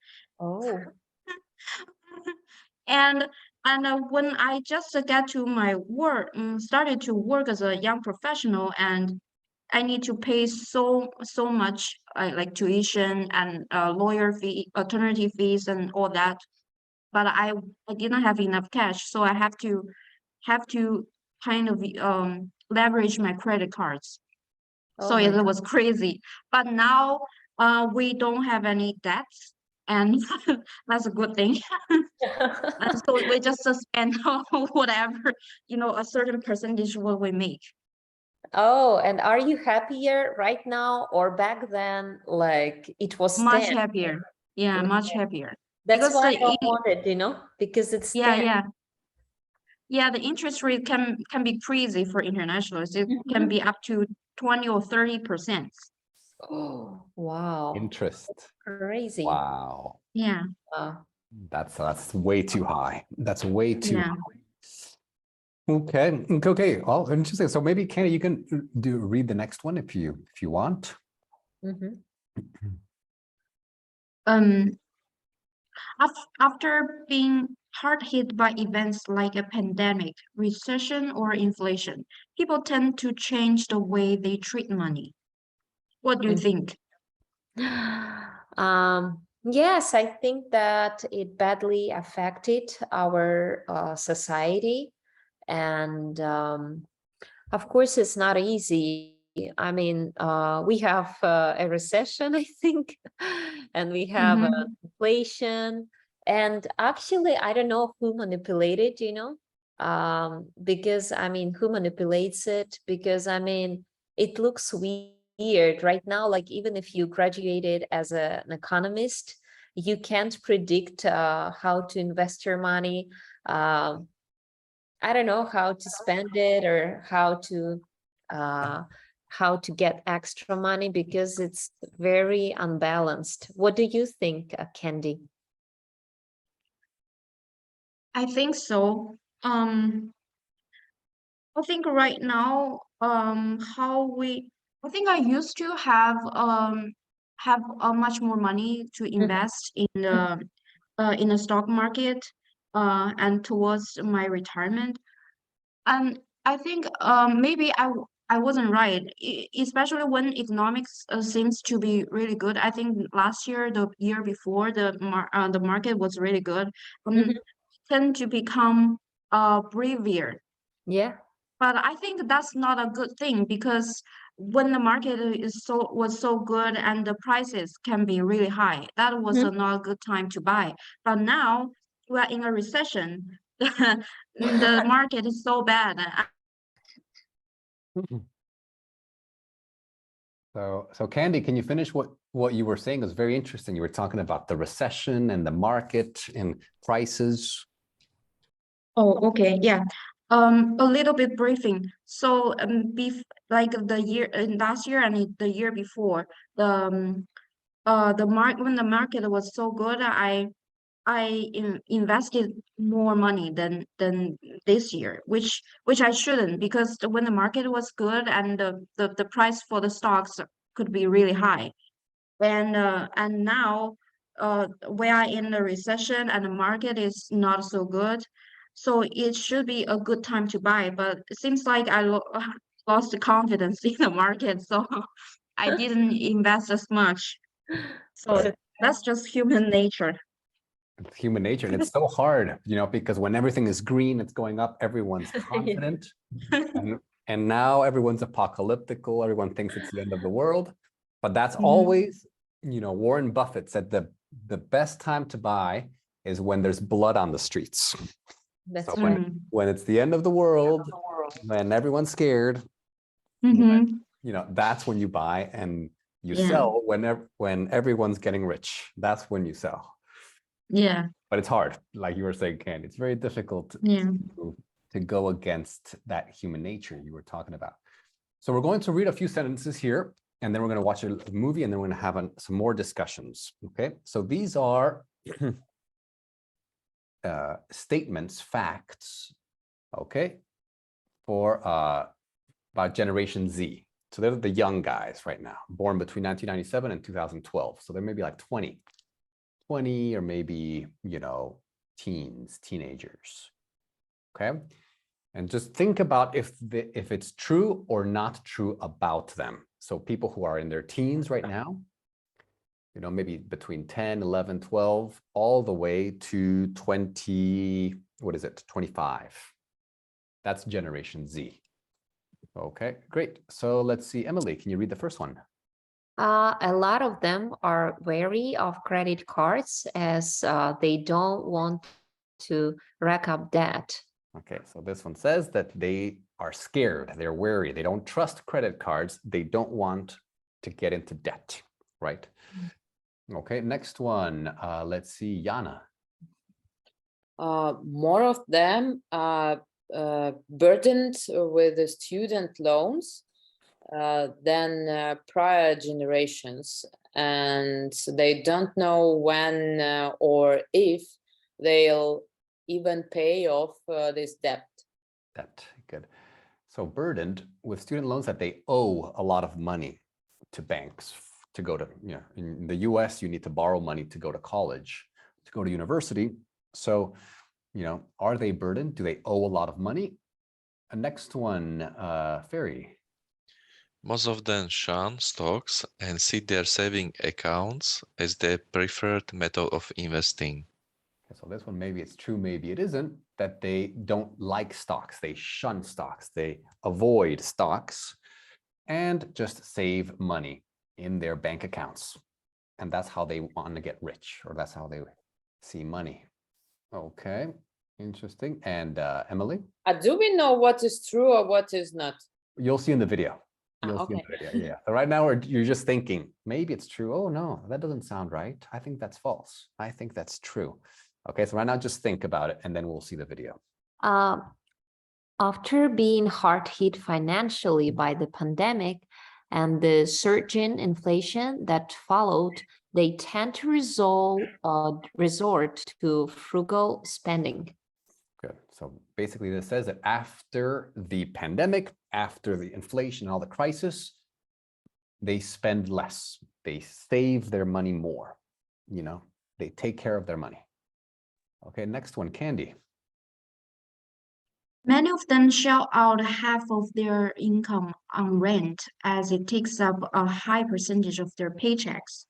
Oh. And when I just get to my work, started to work as a young professional, and I need to pay so much like tuition and lawyer fee, attorney fees, and all that. But I didn't have enough cash, so I have to kind of leverage my credit cards. Oh So my it was crazy. But now we don't have any debts, and that's a good thing. God. And so we just spend whatever, a certain percentage what we make. Oh, and are you happier right now or back then? Like it was Much 10. happier. Yeah, Yeah. much happier. That's Because why I don't want it, you know, because it's yeah, 10. yeah, the interest rate can be crazy for internationals. It can Mhm. be up to 20 or 30%. Oh, wow. Interest. Crazy. Wow. Yeah, That's way too high. That's way too yeah. high. Okay. Well, interesting. So maybe Kenny, you can read the next one if you want. Mhm. Um, after being hard hit by events like a pandemic, recession, or inflation, people tend to change the way they treat money. What do you Mm. think? Yes, I think that it badly affected our society. And of course, it's not easy. I mean, we have a recession, I think, and we have Mm-hmm. inflation. And actually, I don't know who manipulated, you know, because I mean, who manipulates it? Because I mean, it looks weird right now. Like even if you graduated as an economist, you can't predict how to invest your money. I don't know how to spend it or how to get extra money because it's very unbalanced. What do you think, Candy? I think so. I think right now, I think I used to have much more money to invest in the stock market, and towards my retirement. And I think maybe I wasn't right, especially when economics seems to be really good. I think last year, the year before, the market was really good. Um, Mhm. tend to become braver. Yeah. But I think that's not a good thing, because when the market was so good and the prices can be really high, that was Mhm. not a good time to buy. But now we are in a recession. The market is so bad. So Candy, can you finish what you were saying? It was very interesting. You were talking about the recession and the market and prices. Oh, okay, yeah. A little bit briefing. So, like last year and the year before, when the market was so good, I invested more money than this year, which I shouldn't, because when the market was good and the price for the stocks could be really high, and now we are in a recession and the market is not so good, so it should be a good time to buy. But it seems like I lost the confidence in the market, so I didn't invest as much. So that's just human nature. It's human nature, and it's so hard, because when everything is green, it's going up, everyone's confident. And now everyone's apocalyptical, everyone thinks it's the end of the world. But that's Mhm. always, Warren Buffett said the best time to buy is when there's blood on the streets. That's So right. when it's the end of the world, when everyone's scared, Mhm. that's when you buy, and you Yeah. sell when everyone's getting rich. That's when you sell. Yeah. But it's hard, like you were saying, Ken. It's very difficult Yeah. to go against that human nature you were talking about. So we're going to read a few sentences here, and then we're going to watch a movie, and then we're going to have some more discussions. Okay, so these are statements, facts, okay, for about Generation Z. So they're the young guys right now, born between 1997 and 2012. So they're maybe like 20 or maybe, teenagers. Okay. And just think about if it's true or not true about them. So people who are in their teens right now, maybe between 10, 11, 12, all the way to 20, 25. That's Generation Z. Okay, great. So let's see, Emily, can you read the first one? A lot of them are wary of credit cards as they don't want to rack up debt. Okay, so this one says that they are scared, they're wary, they don't trust credit cards, they don't want to get into debt, right? Okay, next one, let's see, Jana. More of them are burdened with the student loans than prior generations, and they don't know when or if they'll even pay off this debt. Debt, good. So burdened with student loans that they owe a lot of money to banks to go to, in the US, you need to borrow money to go to college, to go to university. So, are they burdened? Do they owe a lot of money? Next one, Ferry. Most of them shun stocks and see their saving accounts as their preferred method of investing. Okay, so this one, maybe it's true, maybe it isn't, that they don't like stocks. They shun stocks. They avoid stocks and just save money in their bank accounts. And that's how they want to get rich, or that's how they see money. Okay, interesting. And Emily? Do we know what is true or what is not? You'll see in the video. You'll see in Okay. the video, yeah. So right now, you're just thinking, maybe it's true. Oh, no, that doesn't sound right. I think that's false. I think that's true. Okay, so right now, just think about it, and then we'll see the video. After being hard hit financially by the pandemic and the surging inflation that followed, they tend to resort to frugal spending. Good. So basically, this says that after the pandemic, after the inflation, all the crisis, they spend less. They save their money more. They take care of their money. Okay, next one, Candy. Many of them shell out half of their income on rent, as it takes up a high percentage of their paychecks.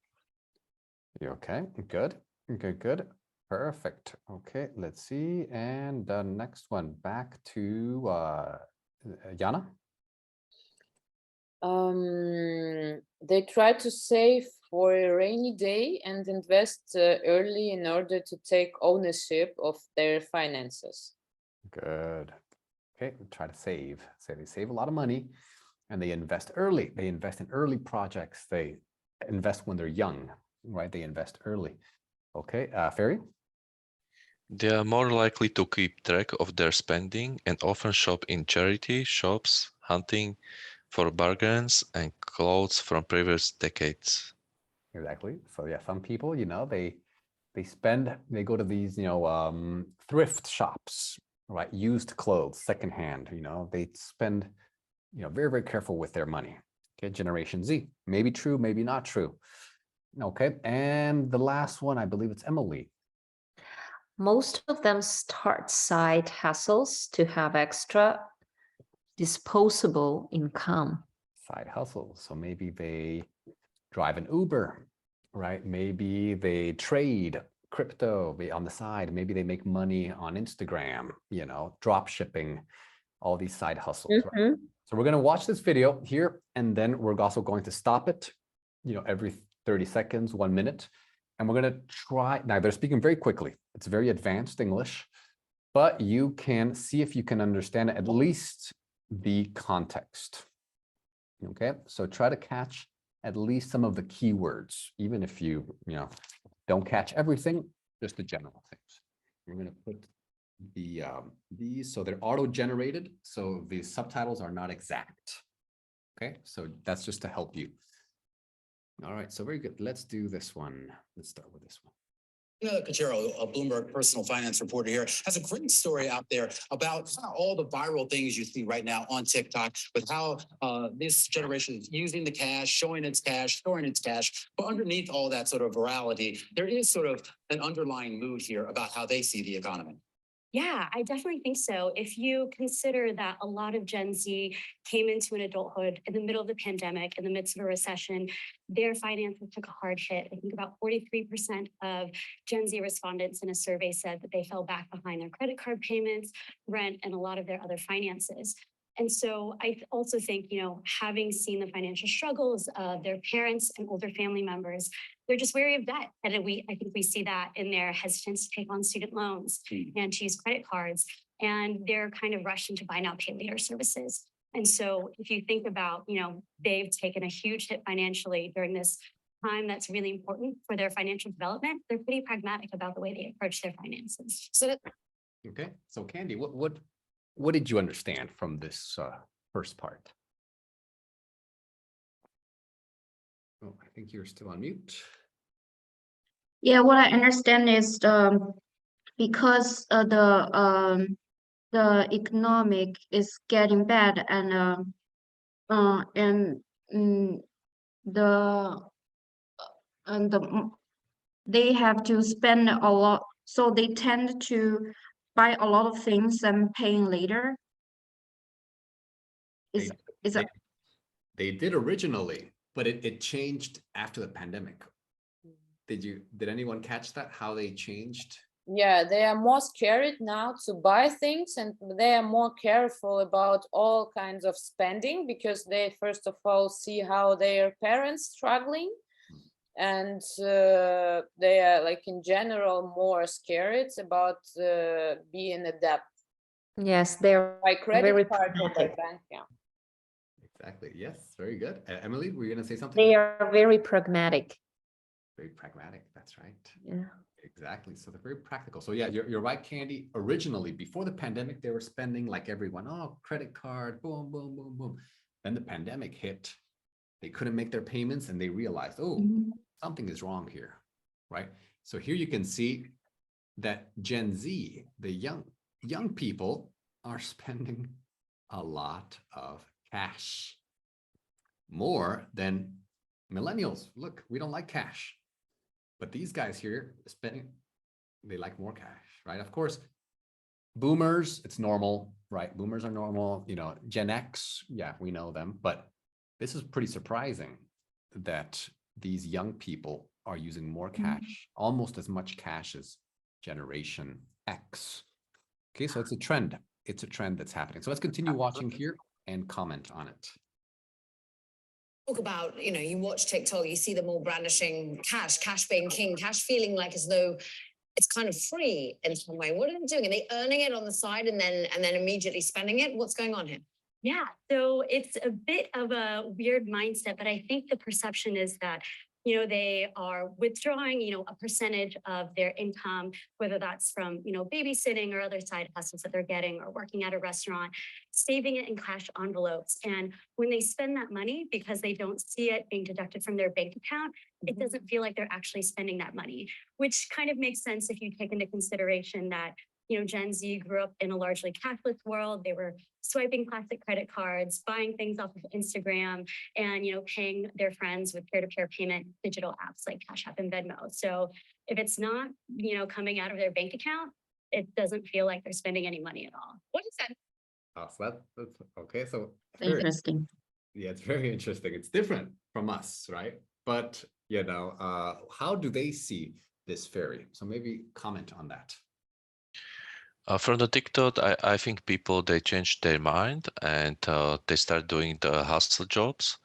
Okay, good. Good. Perfect. Okay, let's see. And the next one, back to Jana. They try to save for a rainy day and invest early in order to take ownership of their finances. Good. Okay, try to save. Say they save a lot of money and they invest early. They invest in early projects. They invest when they're young, right? They invest early. Okay, Ferry? They are more likely to keep track of their spending and often shop in charity shops, hunting for bargains and clothes from previous decades. Exactly. So yeah, some people, they go to these, thrift shops, right? Used clothes, secondhand, they spend, very, very careful with their money. Okay, Generation Z, maybe true, maybe not true. Okay, and the last one, I believe it's Emily. Most of them start side hustles to have extra disposable income. Side hustles. So maybe they drive an Uber, right? Maybe they trade crypto on the side. Maybe they make money on Instagram, drop shipping, all these side hustles, right? Mhm. So we're going to watch this video here, and then we're also going to stop it, every 30 seconds, 1 minute. And we're going to try, now they're speaking very quickly. It's very advanced English, but you can see if you can understand at least the context. Okay, so try to catch at least some of the keywords, even if you don't catch everything, just the general things. We're going to put these, so they're auto-generated, so the subtitles are not exact. Okay, so that's just to help you. All right, so very good. Let's do this one. Let's start with this one. Cachero, a Bloomberg personal finance reporter here, has a great story out there about all the viral things you see right now on TikTok with how this generation is using the cash, showing its cash, storing its cash. But underneath all that sort of virality, there is sort of an underlying mood here about how they see the economy. Yeah, I definitely think so. If you consider that a lot of Gen Z came into an adulthood in the middle of the pandemic, in the midst of a recession, their finances took a hard hit. I think about 43% of Gen Z respondents in a survey said that they fell back behind their credit card payments, rent, and a lot of their other finances. And so I also think, having seen the financial struggles of their parents and older family members, they're just wary of debt. And I think we see that in their hesitance to take on student loans and to use credit cards. And they're kind of rushed into buy now, pay later services. And so if you think about, they've taken a huge hit financially during this time that's really important for their financial development, they're pretty pragmatic about the way they approach their finances. So Okay, so Candy, what did you understand from this first part? Oh, I think you're still on mute. Yeah, what I understand is because the economic is getting bad and they have to spend a lot, so they tend to buy a lot of things and paying later. Is that They did originally, but it changed after the pandemic. Did anyone catch that, how they changed? Yeah, they are more scared now to buy things, and they are more careful about all kinds of spending because they first of all see how their parents struggling, and they are, like, in general more scared about being a debt Yes, they're by credit very card or by pragmatic. bank. Yeah. Exactly. Yes, very good. Emily, were you going to say something? They are very pragmatic. Very pragmatic. That's right. Yeah. Exactly. So they're very practical. So yeah, you're right, Candy. Originally, before the pandemic, they were spending like everyone. Oh, credit card, boom, boom, boom, boom. Then the pandemic hit. They couldn't make their payments, and they realized, oh, something is wrong here, right? So here you can see that Gen Z, the young people, are spending a lot of cash, more than millennials. Look, we don't like cash. But these guys here spending, they like more cash, right? Of course, boomers, it's normal, right? Boomers are normal, Gen X, yeah, we know them. But this is pretty surprising that these young people are using more cash, almost as much cash as Generation X. Okay, so it's a trend. It's a trend that's happening. So let's continue watching here and comment on it. Talk about, you watch TikTok, you see them all brandishing cash being king, cash feeling like as though it's kind of free in some way. What are they doing? Are they earning it on the side and then immediately spending it? What's going on here? yeah, so it's a bit of a weird mindset, but I think the perception is that they are withdrawing, a percentage of their income, whether that's from, babysitting or other side hustles that they're getting or working at a restaurant, saving it in cash envelopes. And when they spend that money, because they don't see it being deducted from their bank account, it doesn't feel like they're actually spending that money, which kind of makes sense if you take into consideration that, Gen Z grew up in a largely cashless world. They were swiping plastic credit cards, buying things off of Instagram, and, paying their friends with peer-to-peer payment digital apps like Cash App and Venmo. So if it's not, coming out of their bank account, it doesn't feel like they're spending any money at all. What is that? Oh, so that's okay. So very, Interesting. yeah, it's very interesting. It's different from us, right? But how do they see this ferry? So maybe comment on that. From the TikTok, I think people, they change their mind and they start doing the hustle jobs.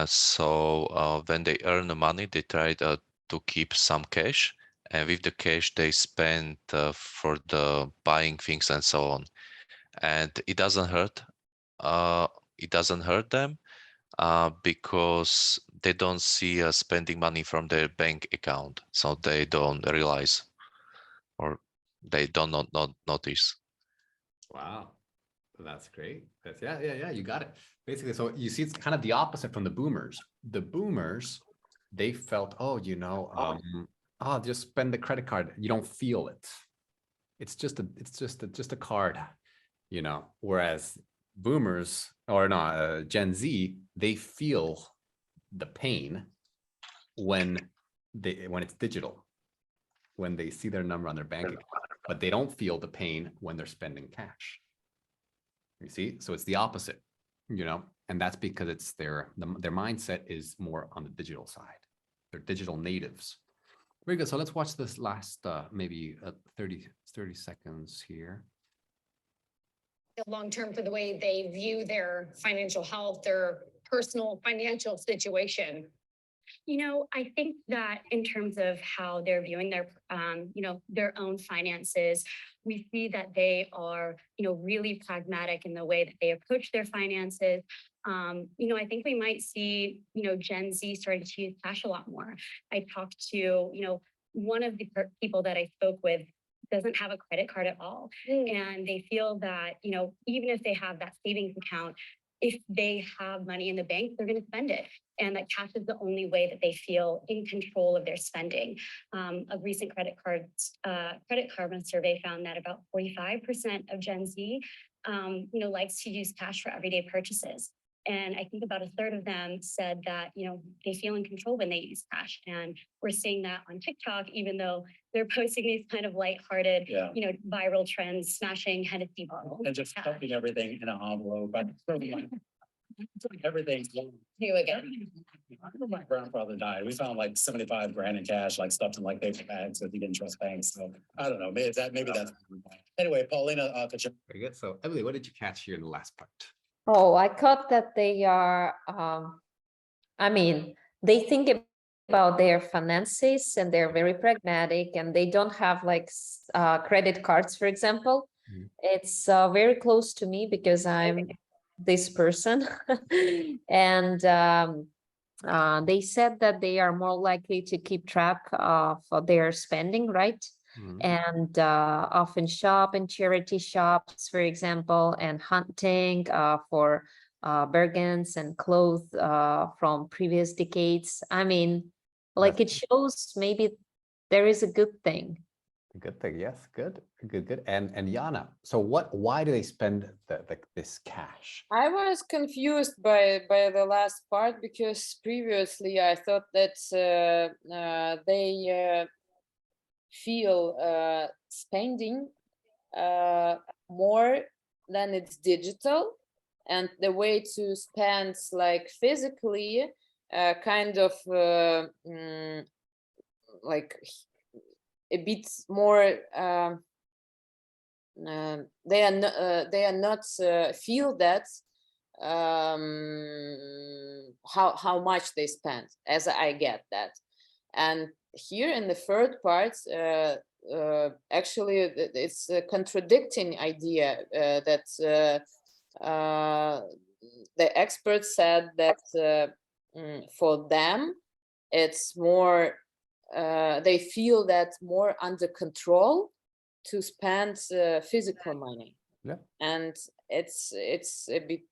So when they earn the money, they try to keep some cash, and with the cash they spend for the buying things and so on. And it doesn't hurt. It doesn't hurt them because they don't see spending money from their bank account, so they don't realize or they don't not notice. Wow, that's great. That's yeah. You got it. Basically, so you see, it's kind of the opposite from the boomers. The boomers, they felt, just spend the credit card. You don't feel it. It's just a card, Whereas boomers Gen Z, they feel the pain when it's digital, when they see their number on their bank account, but they don't feel the pain when they're spending cash. You see, so it's the opposite, and that's because it's their mindset is more on the digital side. They're digital natives. Very good. So let's watch this last maybe 30 seconds here. Long term for the way they view their financial health, their personal financial situation. I think that in terms of how they're viewing their, their own finances, we see that they are, really pragmatic in the way that they approach their finances. I think we might see, Gen Z starting to use cash a lot more. I talked to, one of the people that I spoke with doesn't have a credit card at all. And they feel that, even if they have that savings account, if they have money in the bank, they're going to spend it. And that cash is the only way that they feel in control of their spending. A recent credit Karma survey found that about 45% of Gen Z, likes to use cash for everyday purchases. And I think about a third of them said that, they feel in control when they use cash. And we're seeing that on TikTok, even though they're posting these kind of lighthearted, viral trends, smashing Hennessy bottles. And just stuffing everything in an envelope. But everything's Here we go. I remember my grandfather died. We found like 75 grand in cash, like stuffed in like paper bags because he didn't trust banks. So I don't know. Maybe that's anyway. Paulina, Very good. So Emily, what did you catch here in the last part? Oh, I caught that they are, they think about their finances and they're very pragmatic and they don't have like credit cards, for example. Mhm. It's very close to me because I'm this person. And they said that they are more likely to keep track of their spending, right? Mhm. And often shop in charity shops, for example, and hunting for bargains and clothes from previous decades. It shows maybe there is a good thing. Good thing. Yes. Good. And Yana, so why do they spend this cash? I was confused by the last part because previously I thought that they feel spending more than it's digital, and the way to spend like physically kind of like a bit more they are not feel that how much they spend, as I get that. And here in the third part, actually it's a contradicting idea that the experts said that for them it's more, they feel that more under control to spend physical money. Yeah. And it's a bit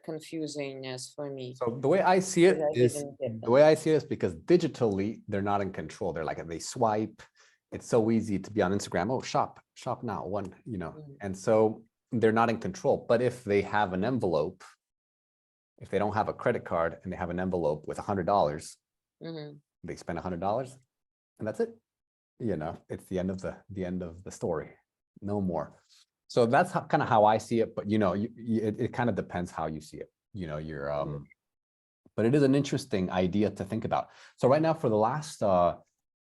confusing as for me. So the way I see it Because I is, didn't get the them. way I see it is because digitally, they're not in control. They're like, they swipe. It's so easy to be on Instagram. Oh, shop now, one, and so they're not in control. But if they have an envelope, if they don't have a credit card and they have an envelope with $100, Mhm. they spend $100 and that's it. It's the end of the story, no more. So that's kind of how I see it. But it kind of depends how you see it. But it is an interesting idea to think about. So right now, for the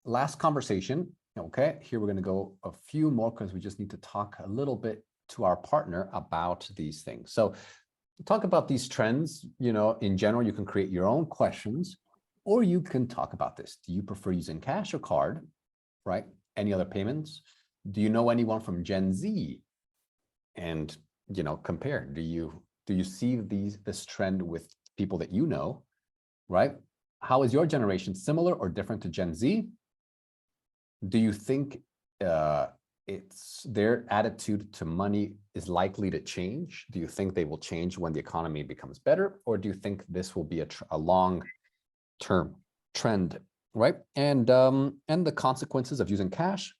last conversation, okay, here we're going to go a few more because we just need to talk a little bit to our partner about these things. So talk about these trends. In general, you can create your own questions, or you can talk about this. Do you prefer using cash or card? Right? Any other payments? Do you know anyone from Gen Z? And compare. Do you see this trend with people that you know? Right? How is your generation similar or different to Gen Z? Do you think it's their attitude to money is likely to change? Do you think they will change when the economy becomes better, or do you think this will be a long-term trend? Right? And the consequences of using cash,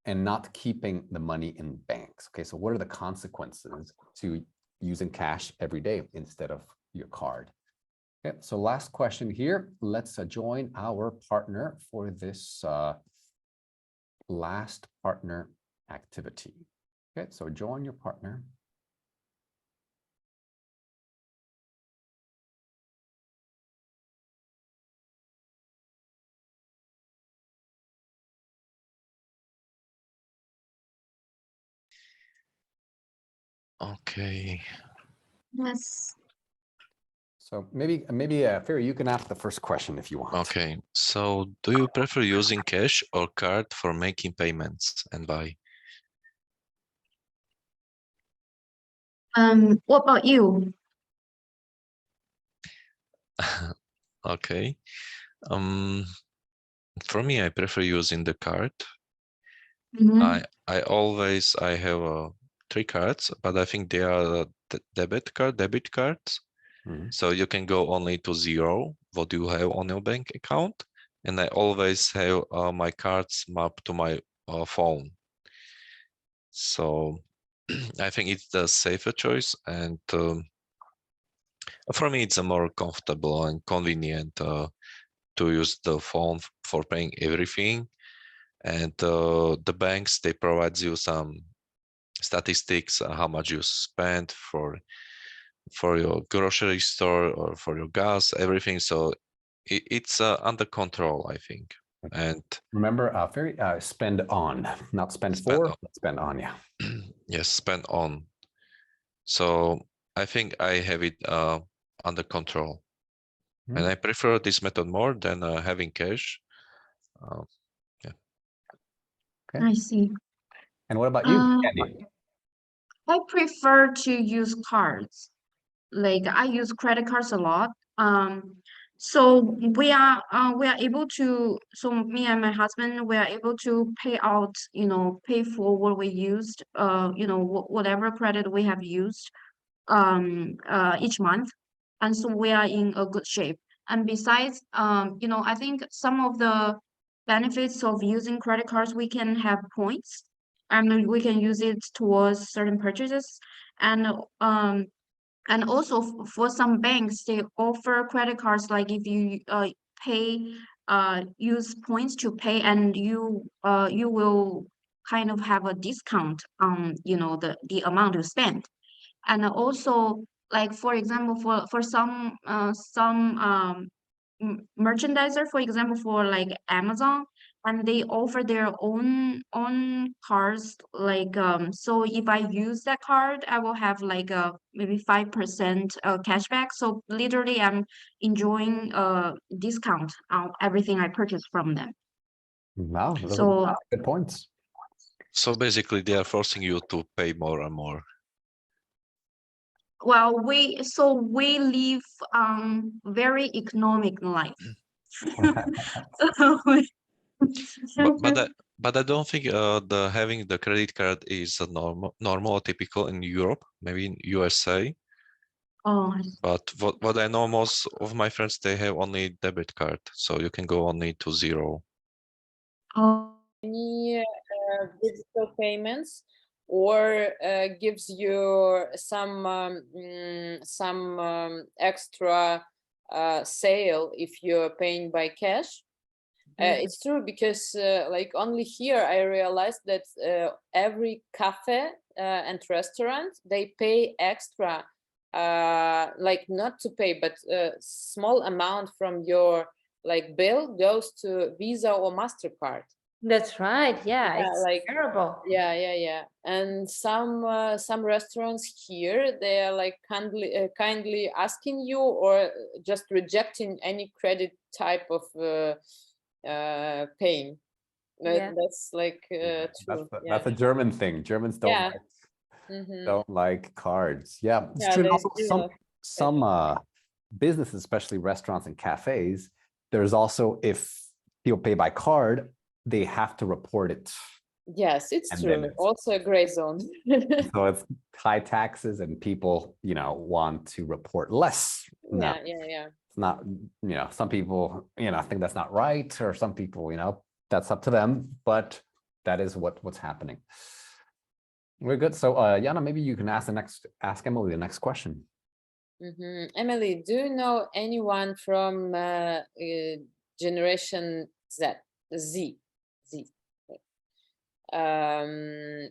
and not keeping the money in banks. Okay, so what are the consequences to using cash every day instead of your card? Okay, so last question here. Let's join our partner for this last partner activity. Okay, so join your partner. Okay. Yes. So maybe Ferry, you can ask the first question if you want. Okay. So do you prefer using cash or card for making payments and buy? What about you? Okay. For me, I prefer using the card. Mhm. I have 3 cards, but I think they are debit cards. Mhm. So you can go only to 0 what you have on your bank account, and I always have my cards mapped to my phone. So I think it's the safer choice, and for me it's a more comfortable and convenient to use the phone for paying everything. And the banks, they provide you some statistics, how much you spend for your grocery store or for your gas, everything. So it's under control, I think. And Remember, Ferry, spend on, not spend Spend for, on. but spend on, yeah. yes, spend on. So I think I have it under control. And I prefer this method more than having cash. Okay. I see. And what about you, Um, Candy? I prefer to use cards. Like I use credit cards a lot. So we are able to, so me and my husband, we are able to pay out, pay for what we used, whatever credit we have used, each month. And so we are in a good shape. And besides, I think some of the benefits of using credit cards, we can have points, and we can use it towards certain purchases. And also for some banks, they offer credit cards, like if you pay use points to pay, and you will kind of have a discount on the amount you spend. And also, like for example, for some merchandiser, for example, for like Amazon, and they offer their own cards, like so if I use that card, I will have like a maybe 5% cashback. So literally I'm enjoying a discount on everything I purchase from them. Wow, those So are good points. So basically they are forcing you to pay more and more. well, we live very economic life. So But I don't think the having the credit card is a normal or typical in Europe, maybe in USA. oh, But what I know, most of my friends, they have only debit card, so you can go only to 0. oh, Any digital payments, or gives you some extra sale if you're paying by cash. It's true, because like only here I realized that every cafe and restaurant, they pay extra, like not to pay, but small amount from your like bill goes to Visa or MasterCard. That's right. Yeah, Yeah, it's like- terrible. Yeah. And some restaurants here, they are like kindly asking you, or just rejecting any credit type of paying. Yeah. That's like true. That's a German thing. Germans don't Yeah. like, Mhm. don't like cards. Yeah, it's Yeah, true. And there's also still some businesses, especially restaurants and cafes, there's also, if people pay by card, they have to report it. Yes, it's And then true. it's- Also a gray zone. So it's high taxes and people, want to report less. No, Yeah. it's not, some people, think that's not right, or some people, that's up to them, but that is what's happening. We're good. So Jana, maybe you can ask Emily the next question. Emily, do you know anyone from Generation Z?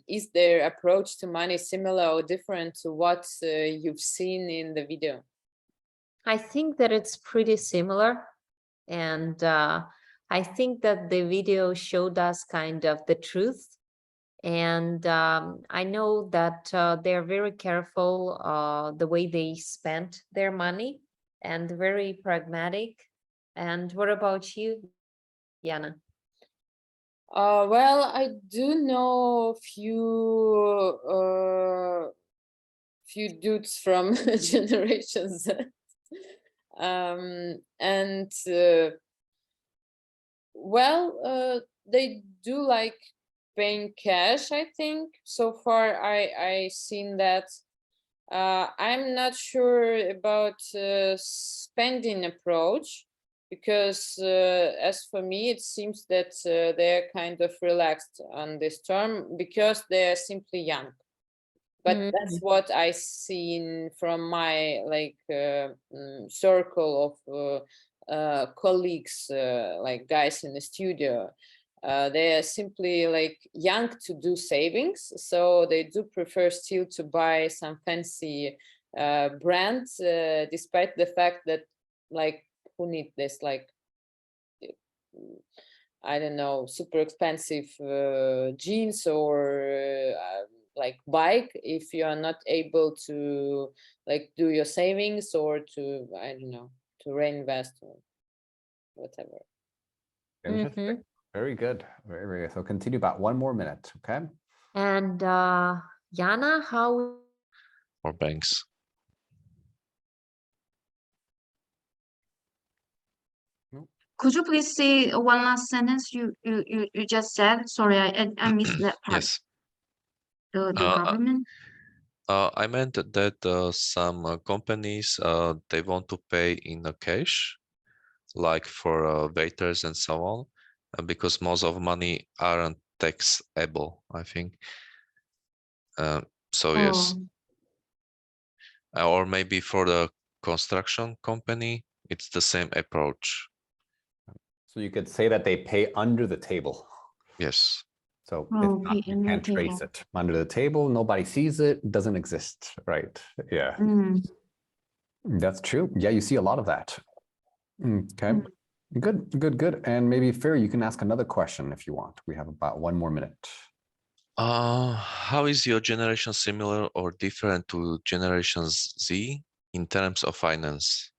Is their approach to money similar or different to what you've seen in the video? I think that it's pretty similar. And I think that the video showed us kind of the truth. And I know that they're very careful the way they spent their money, and very pragmatic. And what about you, Jana? Well, I do know few dudes from Generation Z. And well, they do like paying cash, I think. So far, I seen that. I'm not sure about spending approach, because as for me, it seems that they're kind of relaxed on this term, because they're simply young. But that's what I seen from my circle of colleagues, like guys in the studio. They are simply like young to do savings, so they do prefer still to buy some fancy brands, despite the fact that, like, who need this, like, I don't know, super expensive jeans or like bike, if you are not able to like do your savings, or to, I don't know, to reinvest or whatever. Interesting. Very good. Very good. So continue about 1 more minute. Okay. And Jana, how? Or banks. could you please say one last sentence you just said? Sorry, I missed that part. Yes. The Uh, government. I meant that some companies they want to pay in cash, like for waiters and so on, because most of money aren't taxable, I think. So yes, or maybe for the construction company, it's the same approach. So you could say that they pay under the table. Yes. So Oh, it's not, pay you under can't the trace table. it under the table. Nobody sees it. Doesn't exist. Right. Yeah, that's true. Yeah, you see a lot of that. Okay. Good. And maybe Ferry, you can ask another question if you want. We have about 1 more minute. How is your generation similar or different to Generation Z in terms of finance?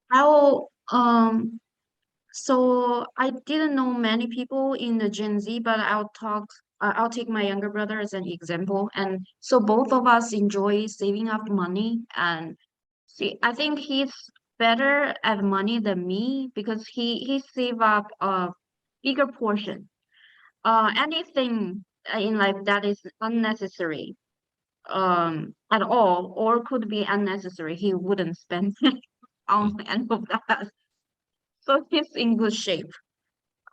I will So I didn't know many people in the Gen Z, but I'll take my younger brother as an example. And so both of us enjoy saving up money. And see, I think he's better at money than me because he save up a bigger portion. Anything in life that is unnecessary, at all, or could be unnecessary, he wouldn't spend on any of that. So he's in good shape.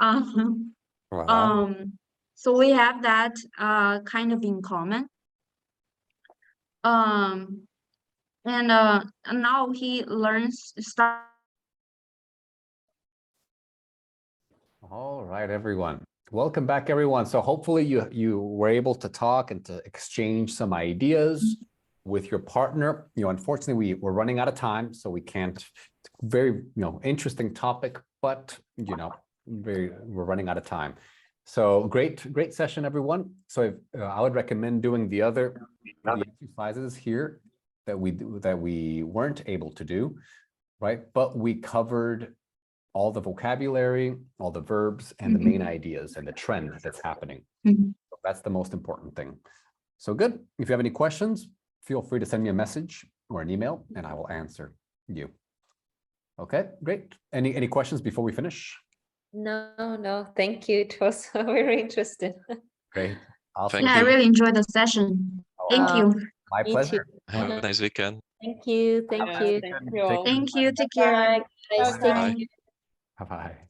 Um, Wow. so we have that kind of in common. And now he start. All right, everyone. Welcome back, everyone. So hopefully you were able to talk and to exchange some ideas with your partner. Unfortunately, we're running out of time, so we can't. Very, interesting topic, but we're running out of time. So great session, everyone. So I would recommend doing the exercises here that we weren't able to do, right? But we covered all the vocabulary, all the verbs, and the main ideas and the trend that's happening. So that's the most important thing. So good. If you have any questions, feel free to send me a message or an email, and I will answer you. Okay, great. Any questions before we finish? No, thank you. It was very interesting. Great. Awesome. Thank Yeah, I you. really enjoyed the session. Thank Uh, you. My Me pleasure. too. Have a nice weekend. Thank you. Thank Yeah, you. thank you all. Thank you. Take care. Bye. Guys, Bye. thank you. Bye-bye.